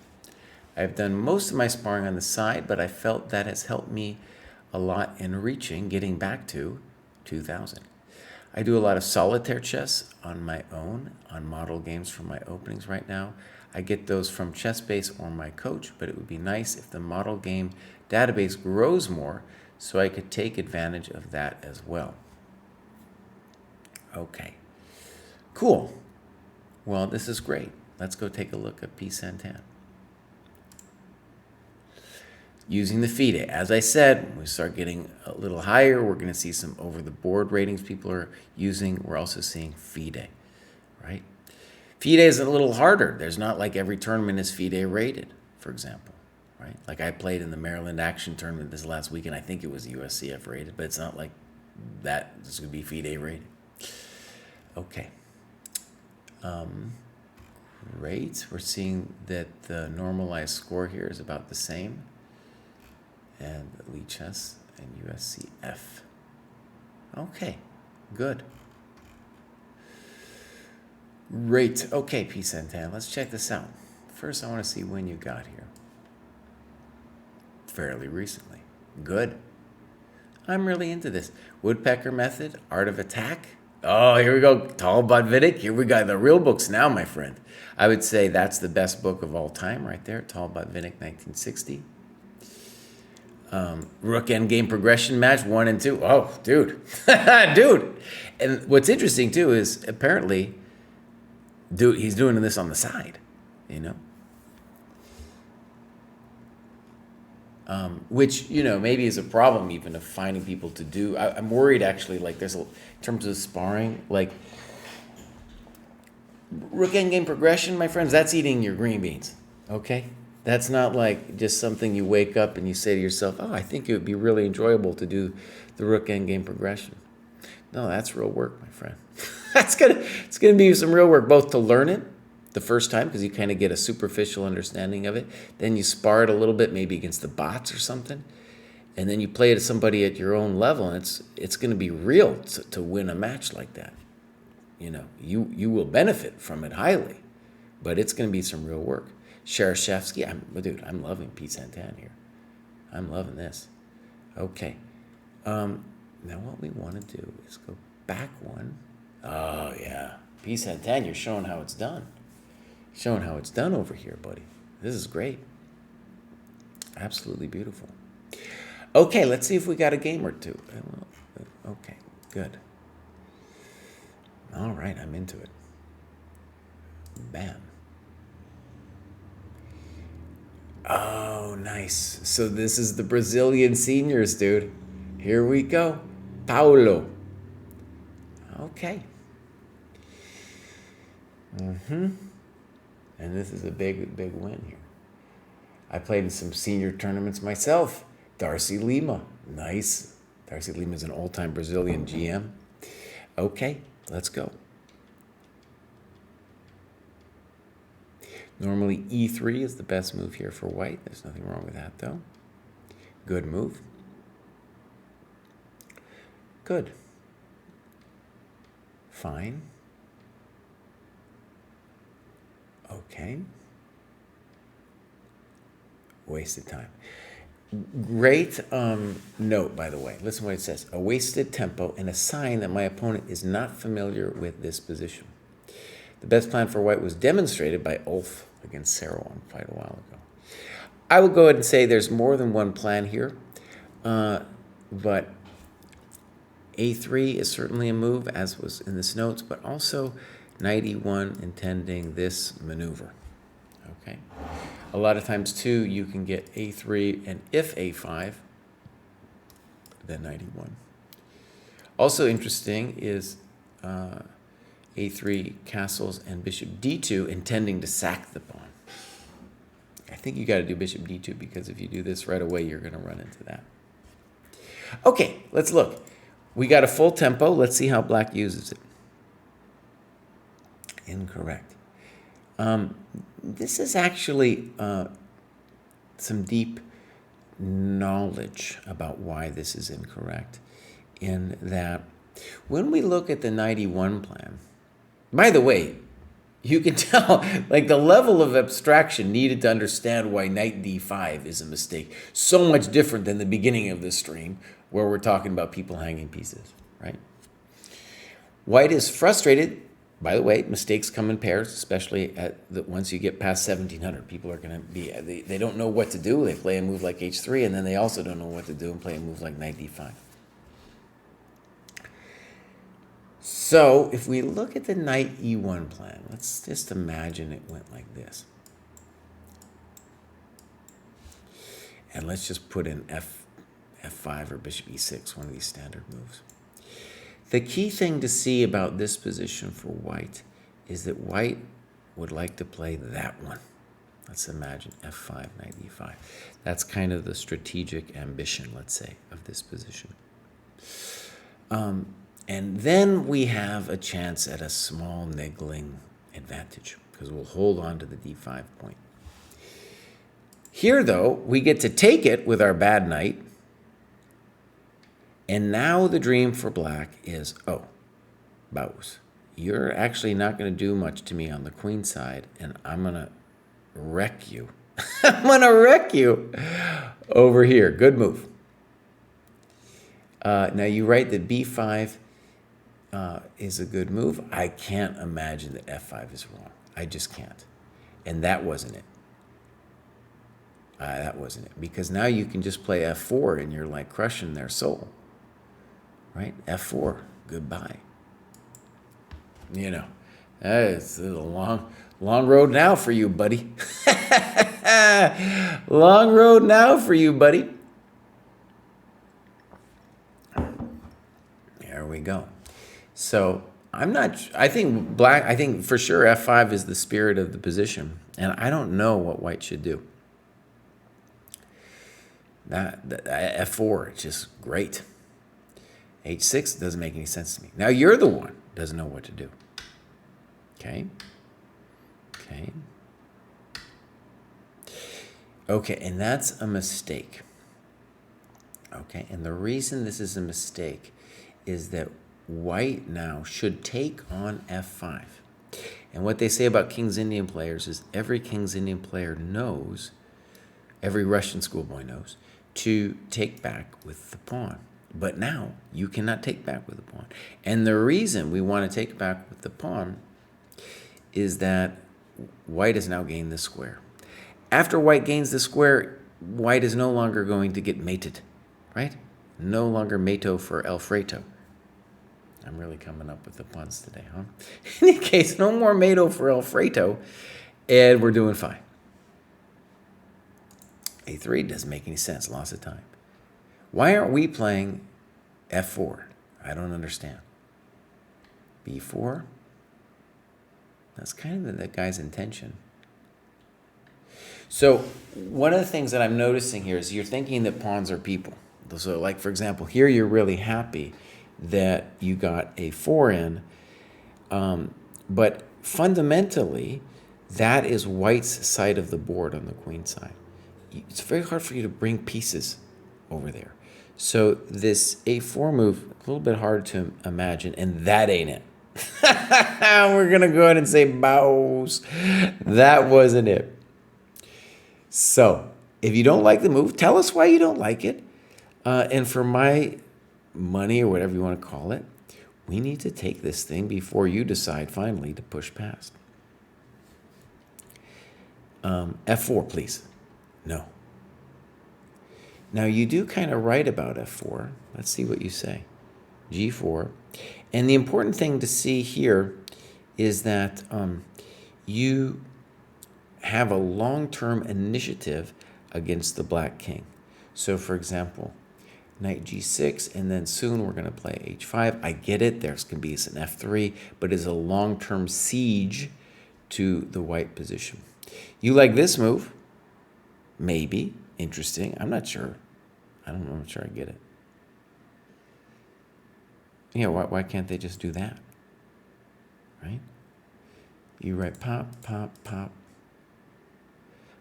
I've done most of my sparring on the side, but I felt that has helped me a lot in getting back to 2000. I do a lot of solitaire chess on my own, on model games for my openings right now. I get those from ChessBase or my coach, but it would be nice if the model game database grows more so I could take advantage of that as well. Okay, cool. Well, this is great. Let's go take a look at P. Santan. Using the FIDE. As I said, when we start getting a little higher, we're going to see some over-the-board ratings people are using. We're also seeing FIDE, right? FIDE is a little harder. There's not like every tournament is FIDE rated, for example, right? Like I played in the Maryland Action Tournament this last weekend. I think it was USCF rated, but it's not like that. This would be FIDE rated. Okay. Great. We're seeing that the normalized score here is about the same. And Elite Chess and USCF. Okay, good. Great. Okay, P. Santan, let's check this out. First, I want to see when you got here. Fairly recently. Good. I'm really into this. Woodpecker Method, Art of Attack. Oh, here we go. Tal Botvinnik. Here we got the real books now, my friend. I would say that's the best book of all time right there. Tal Botvinnik, 1960. Rook Endgame Progression Match 1 and 2. Oh, dude. Dude. And what's interesting, too, is apparently he's doing this on the side, which, maybe is a problem even of finding people to do. I'm worried, actually, like in terms of sparring, like Rook Endgame Progression, my friends, that's eating your green beans, okay? That's not like just something you wake up and you say to yourself, oh, I think it would be really enjoyable to do the Rook Endgame Progression. No, that's real work, my friend. It's gonna be some real work, both to learn it the first time, because you kind of get a superficial understanding of it. Then you spar it a little bit, maybe against the bots or something. And then you play it to somebody at your own level, and it's going to be real to win a match like that. You will benefit from it highly, but it's going to be some real work. Shereshevsky, I'm loving Pete Santan here. I'm loving this. Okay. Now what we want to do is go back one. Oh, yeah. B10, you're showing how it's done. Showing how it's done over here, buddy. This is great. Absolutely beautiful. Okay, let's see if we got a game or two. Okay, good. All right, I'm into it. Bam. Oh, nice. So this is the Brazilian seniors, dude. Here we go. Paulo. Okay. And this is a big win here. I played in some senior tournaments myself. Darcy Lima. Nice. Darcy Lima is an all-time Brazilian GM. Okay, let's go. Normally E3 is the best move here for white. There's nothing wrong with that, though. Good move. Good. Fine. Okay. Wasted time. Great note, by the way. Listen to what it says. A wasted tempo and a sign that my opponent is not familiar with this position. The best plan for white was demonstrated by Ulf against Sarawon fight a while ago. I will go ahead and say there's more than one plan here, but A3 is certainly a move, as was in this notes, but also Knight E1 intending this maneuver. Okay. A lot of times, too, you can get A3, and if A5, then Knight E1. Also interesting is A3 castles and Bishop D2 intending to sack the pawn. I think you got to do Bishop D2 because if you do this right away, you're going to run into that. Okay, let's look. We got a full tempo. Let's see how black uses it. Incorrect. This is actually some deep knowledge about why this is incorrect, in that when we look at the Knight E1 plan, by the way, you can tell like the level of abstraction needed to understand why Knight D5 is a mistake. So much different than the beginning of this stream where we're talking about people hanging pieces, right? White is frustrated. By the way, mistakes come in pairs, especially once you get past 1700. People are going to be, they don't know what to do. They play a move like H3, and then they also don't know what to do and play a move like Knight D5. So if we look at the Knight E1 plan, let's just imagine it went like this. And let's just put in F5 or Bishop E6, one of these standard moves. The key thing to see about this position for white is that white would like to play that one. Let's imagine F5, Knight E5. That's kind of the strategic ambition, let's say, of this position. And then we have a chance at a small niggling advantage because we'll hold on to the D5 point. Here, though, we get to take it with our bad knight. And now the dream for black is, oh, Baus, you're actually not going to do much to me on the queen side, and I'm going to wreck you. I'm going to wreck you over here. Good move. Now, you write that B5 is a good move. I can't imagine that F5 is wrong. I just can't. And that wasn't it. That wasn't it. Because now you can just play F4 and you're like crushing their soul. Right? F4. Goodbye. You know, it's a long road now for you, buddy. Long road now for you, buddy. There we go. So I think for sure F5 is the spirit of the position. And I don't know what white should do. That F4, it's just great. H6 doesn't make any sense to me. Now you're the one who doesn't know what to do. Okay. Okay, and that's a mistake. Okay, and the reason this is a mistake is that white now should take on F5. And what they say about King's Indian players is every King's Indian player knows, every Russian schoolboy knows, to take back with the pawn. But now you cannot take back with the pawn. And the reason we want to take back with the pawn is that white has now gained the square. After white gains the square, white is no longer going to get mated, right? No longer mato for Alfredo. I'm really coming up with the puns today, huh? In any case, no more mato for Alfredo, and we're doing fine. A3 doesn't make any sense, lots of time. Why aren't we playing F4? I don't understand. B4? That's kind of the guy's intention. So one of the things that I'm noticing here is you're thinking that pawns are people. So like, for example, here you're really happy that you got a 4 in, but fundamentally, that is white's side of the board on the queen side. It's very hard for you to bring pieces over there. So this A4 move, a little bit hard to imagine, and that ain't it. We're going to go ahead and say bows. That wasn't it. So if you don't like the move, tell us why you don't like it. And for my money, or whatever you want to call it, we need to take this thing before you decide finally to push past. F4, please. No. Now you do kind of write about F4. Let's see what you say. G4. And the important thing to see here is that you have a long-term initiative against the black king. So for example, knight G6, and then soon we're going to play H5. I get it, there's going to be an F3, but it's a long-term siege to the white position. You like this move? Maybe. Interesting. I'm not sure. I'm not sure I get it. Yeah, why can't they just do that? Right? You write pop, pop, pop.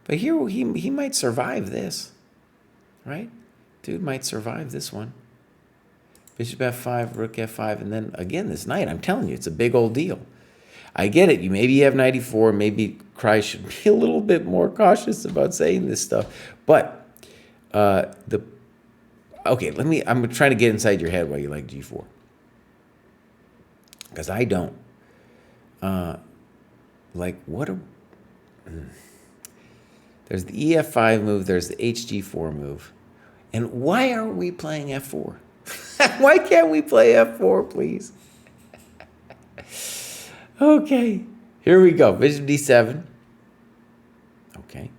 But here he might survive this. Right? Dude might survive this one. Bishop F5, Rook F5, and then again this knight. I'm telling you, it's a big old deal. I get it. Maybe you have 94. Maybe Kraai should be a little bit more cautious about saying this stuff. But I'm trying to get inside your head why you like G4. Because I don't. There's the EF5 move. There's the HG4 move. And why aren't we playing F4? Why can't we play F4, please? Okay, here we go. Bishop D7. Okay.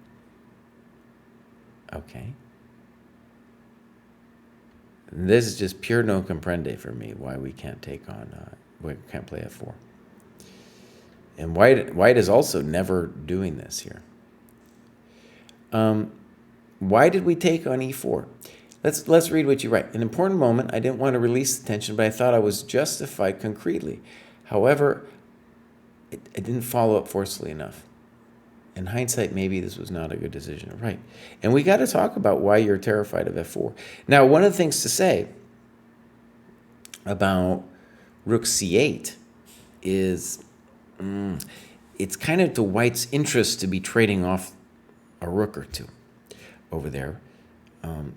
And this is just pure no comprende for me. Why we can't take on, we can't play F4. And white is also never doing this here. Why did we take on E4? Let's read what you write. An important moment. I didn't want to release the tension, but I thought I was justified concretely. However, it didn't follow up forcefully enough. In hindsight, maybe this was not a good decision. Right. And we got to talk about why you're terrified of F4. Now, one of the things to say about Rook C8 is it's kind of to white's interest to be trading off a rook or two over there.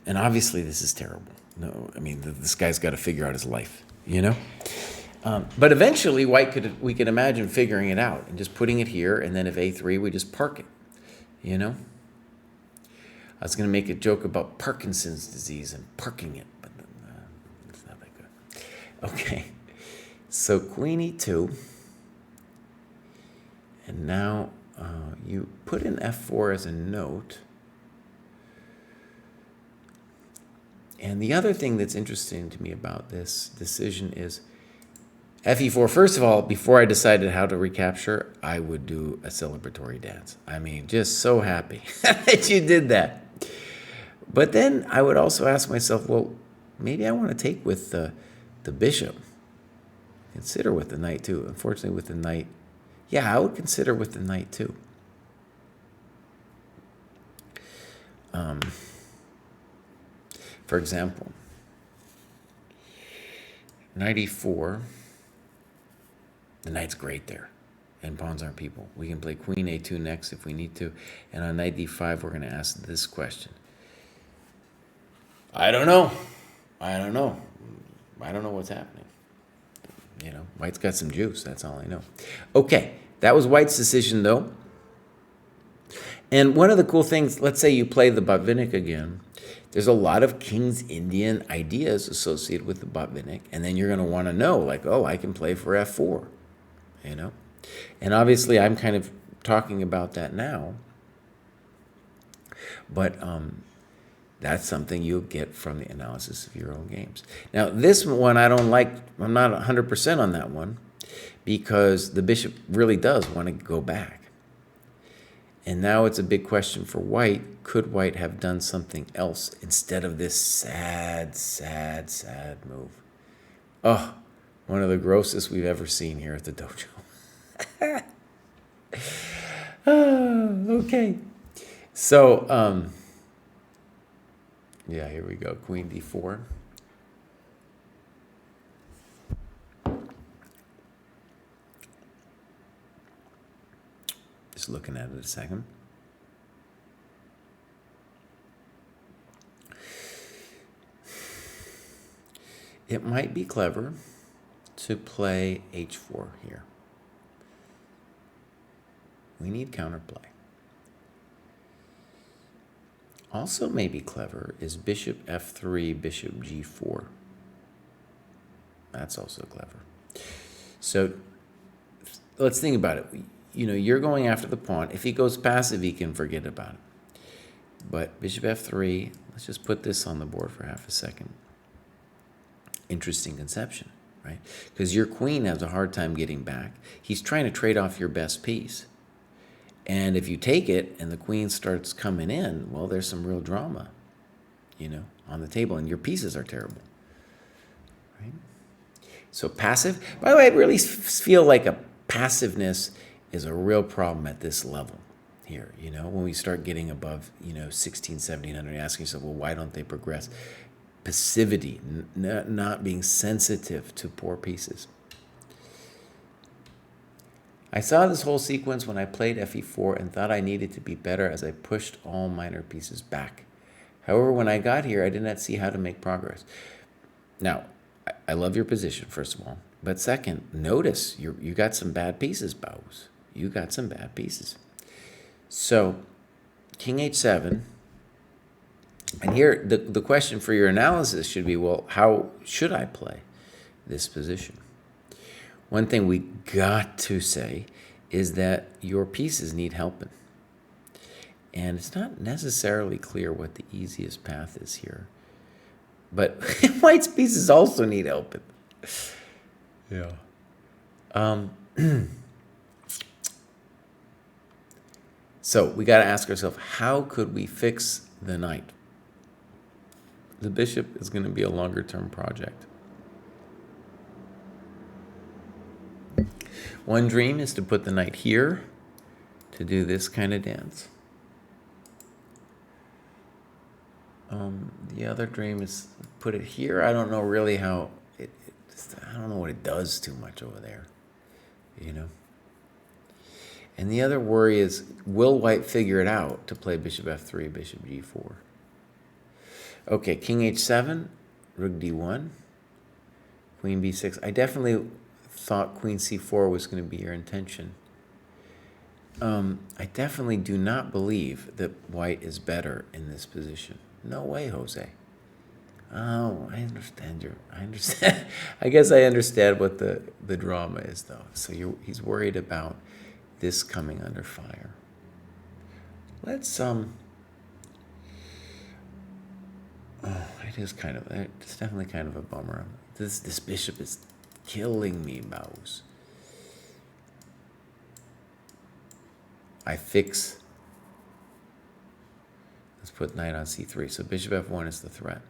And obviously this is terrible. No, I mean, this guy's got to figure out his life, you know? But eventually we could imagine figuring it out and just putting it here, and then if A3, we just park it, you know? I was going to make a joke about Parkinson's disease and parking it, but it's not that good. Okay, so Queen E2. And now you put in F4 as a note. And the other thing that's interesting to me about this decision is FE4. First of all, before I decided how to recapture, I would do a celebratory dance. I mean, just so happy that you did that. But then I would also ask myself, well, maybe I want to take with the bishop. Consider with the knight too. Unfortunately, with the knight, yeah, I would consider with the knight too. For example, knight E4. The knight's great there, and pawns aren't people. We can play Queen A2 next if we need to, and on knight D5, we're going to ask this question. I don't know. I don't know what's happening. You know, white's got some juice. That's all I know. Okay, that was white's decision, though. And one of the cool things, let's say you play the Botvinnik again, there's a lot of King's Indian ideas associated with the Botvinnik, and then you're going to want to know, like, oh, I can play for f4, you know? And obviously, I'm kind of talking about that now, but that's something you'll get from the analysis of your own games. Now, this one I don't like. I'm not 100% on that one because the bishop really does want to go back. And now it's a big question for white. Could white have done something else instead of this sad, sad, sad move? Oh, one of the grossest we've ever seen here at the dojo. Okay. So, yeah, here we go. Queen d4. Just looking at it a second. It might be clever to play h4 here. We need counterplay. Also maybe clever is bishop f3, bishop g4. That's also clever. So let's think about it. You know, you're going after the pawn. If he goes passive, he can forget about it. But bishop f3, let's just put this on the board for half a second. Interesting conception, right? Because your queen has a hard time getting back. He's trying to trade off your best piece. And if you take it and the queen starts coming in, well, there's some real drama, you know, on the table. And your pieces are terrible, right? So passive. By the way, I really feel like a passiveness is a real problem at this level here, you know, when we start getting above, you know, 16, 1700, asking yourself, well, why don't they progress? Passivity, not being sensitive to poor pieces. I saw this whole sequence when I played fe4 and thought I needed to be better as I pushed all minor pieces back. However, when I got here, I did not see how to make progress. Now, I love your position, first of all. But second, notice you got some bad pieces, Baus. You got some bad pieces. So, king h7. And here, the question for your analysis should be, well, how should I play this position? One thing we got to say is that your pieces need helping. And it's not necessarily clear what the easiest path is here. But white's pieces also need helping. Yeah. So we got to ask ourselves, how could we fix the knight? The bishop is going to be a longer-term project. One dream is to put the knight here to do this kind of dance. The other dream is put it here. I don't know really how I don't know what it does too much over there, you know. And the other worry is, will white figure it out to play bishop f3, bishop g4? Okay, king h7, rook d1, queen b6. I definitely thought queen c4 was going to be your intention. I definitely do not believe that white is better in this position. No way, Jose. Oh, I understand I guess I understand what the drama is, though. So he's worried about this coming under fire. Let's oh, it's definitely kind of a bummer. This bishop is killing me, Baus. Let's put knight on c3. So bishop f1 is the threat.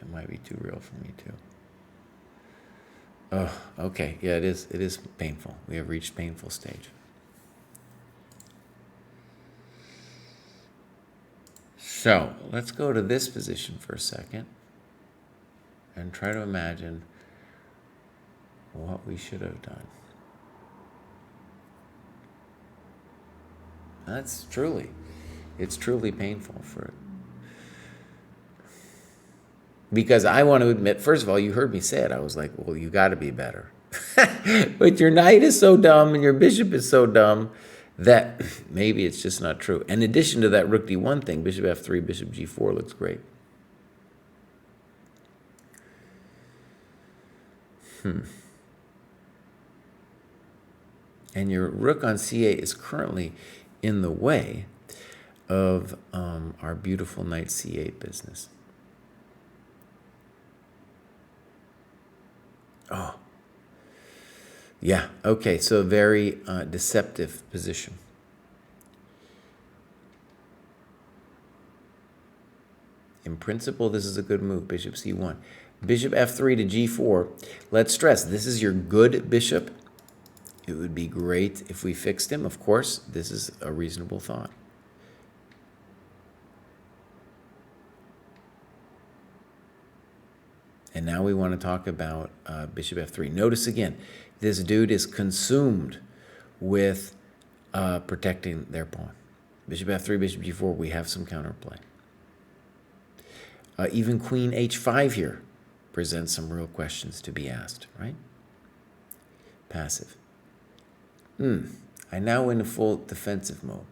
It might be too real for me too. Oh, okay. Yeah, it is painful. We have reached painful stage. So let's go to this position for a second and try to imagine what we should have done. It's truly painful for it. Because I want to admit, first of all, you heard me say it. I was like, well, you got to be better. But your knight is so dumb and your bishop is so dumb that maybe it's just not true. In addition to that rook d1 thing, bishop f3, bishop g4 looks great. And your rook on c8 is currently in the way of our beautiful knight c8 business. Oh. Yeah, okay, so a very deceptive position. In principle, this is a good move, bishop c1. Bishop f3 to g4. Let's stress, this is your good bishop. It would be great if we fixed him. Of course, this is a reasonable thought. And now we want to talk about bishop f3. Notice again, this dude is consumed with protecting their pawn. Bishop f3, bishop g4, we have some counterplay. Even queen h5 here presents some real questions to be asked, right? Passive. I now win in full defensive mode.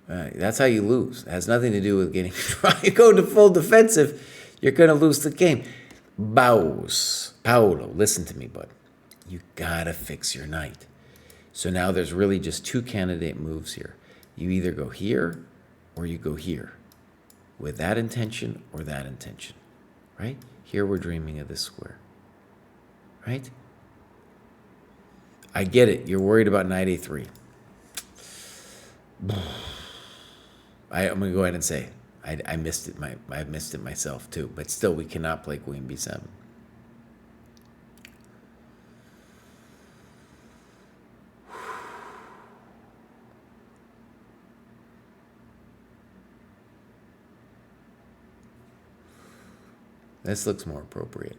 That's how you lose. It has nothing to do with getting... You go to full defensive, you're going to lose the game. Bows. Paolo, listen to me, bud. You got to fix your knight. So now there's really just two candidate moves here. You either go here or you go here. With that intention or that intention. Right? Here we're dreaming of this square. Right? I get it. You're worried about knight a3. I'm going to go ahead and say I missed it. I missed it myself too. But still, we cannot play queen b7. This looks more appropriate.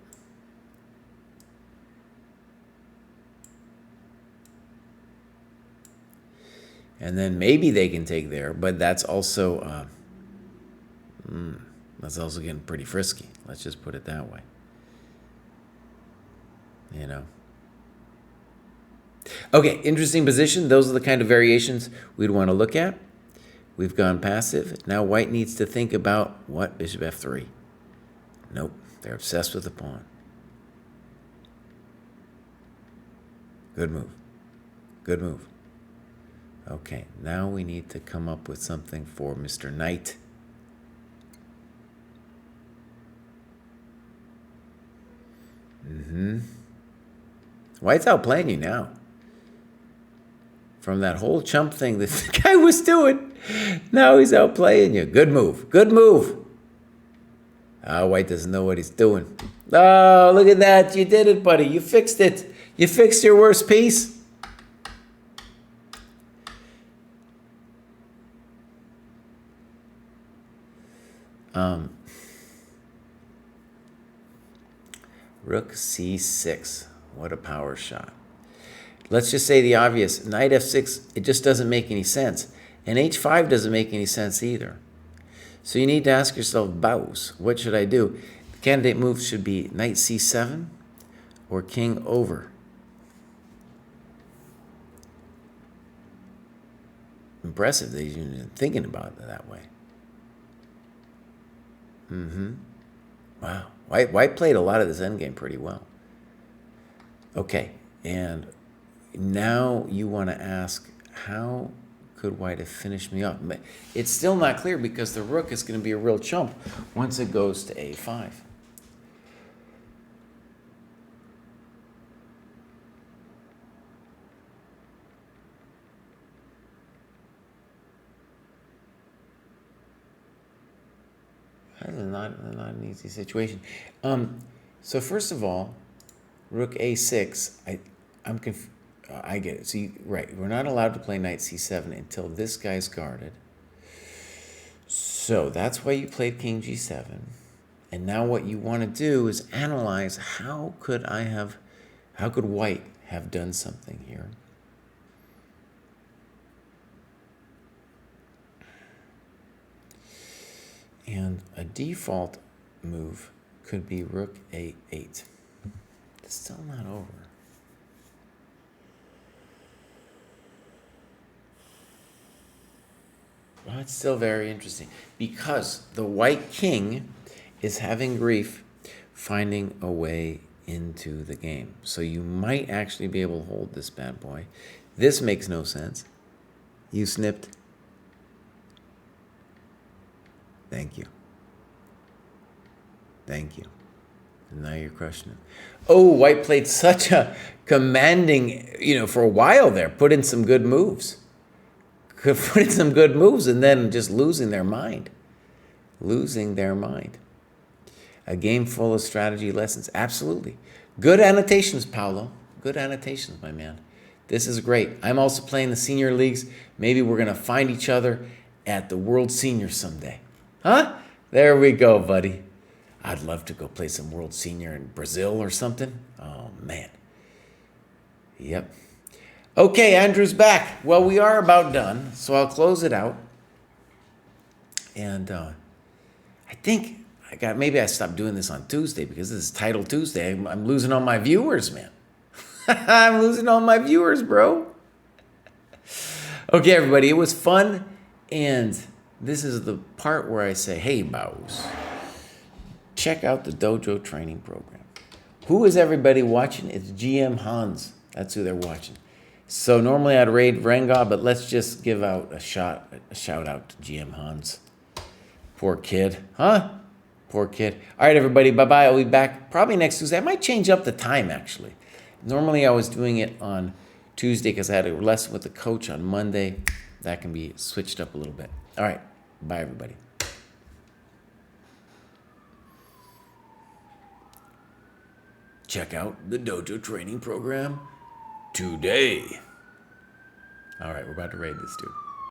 And then maybe they can take there, but that's also getting pretty frisky. Let's just put it that way. You know. Okay, interesting position. Those are the kind of variations we'd want to look at. We've gone passive. Now white needs to think about what? Bishop f3. Nope, they're obsessed with the pawn. Good move. Good move. Okay, now we need to come up with something for Mr. Knight. White's outplaying you now. From that whole chump thing that the guy was doing, now he's outplaying you. Good move. Good move. White doesn't know what he's doing. Oh, look at that. You did it, buddy. You fixed it. You fixed your worst piece. Rook c6. What a power shot. Let's just say the obvious. Knight f6, it just doesn't make any sense. And h5 doesn't make any sense either. So you need to ask yourself, bows, what should I do? The candidate moves should be knight c7 or king over. Impressive that you're even thinking about it that way. Wow. White played a lot of this endgame pretty well. Okay, and now you want to ask, how could white have finished me off? It's still not clear because the rook is going to be a real chump once it goes to a5. That's not an easy situation. So first of all, rook a6, I'm confused. I get it. So right, we're not allowed to play knight c7 until this guy's guarded. So that's why you played king g7. And now what you want to do is analyze how could white have done something here? And a default move could be rook a8. It's still not over. Well, it's still very interesting because the white king is having grief finding a way into the game. So you might actually be able to hold this bad boy. This makes no sense. You snipped. Thank you. Thank you. And now you're crushing it. Oh, white played such a commanding, for a while there, put in some good moves. Could put in some good moves and then just losing their mind. Losing their mind. A game full of strategy lessons. Absolutely. Good annotations, Paolo. Good annotations, my man. This is great. I'm also playing the senior leagues. Maybe we're going to find each other at the World Senior someday. Huh? There we go, buddy. I'd love to go play some World Senior in Brazil or something. Oh, man. Yep. Okay, Andrew's back. Well, we are about done, so I'll close it out. And I think maybe I stopped doing this on Tuesday because this is Title Tuesday. I'm losing all my viewers, man. I'm losing all my viewers, bro. Okay, everybody, it was fun. And this is the part where I say, hey, Bows, check out the Dojo training program. Who is everybody watching? It's GM Hans. That's who they're watching. So normally I'd raid Renga, but let's just give out a shout out to GM Hans. Poor kid. Huh? Poor kid. All right, everybody. Bye-bye. I'll be back probably next Tuesday. I might change up the time, actually. Normally I was doing it on Tuesday because I had a lesson with the coach on Monday. That can be switched up a little bit. All right. Bye, everybody. Check out the Dojo training program today. All right, we're about to raid this dude.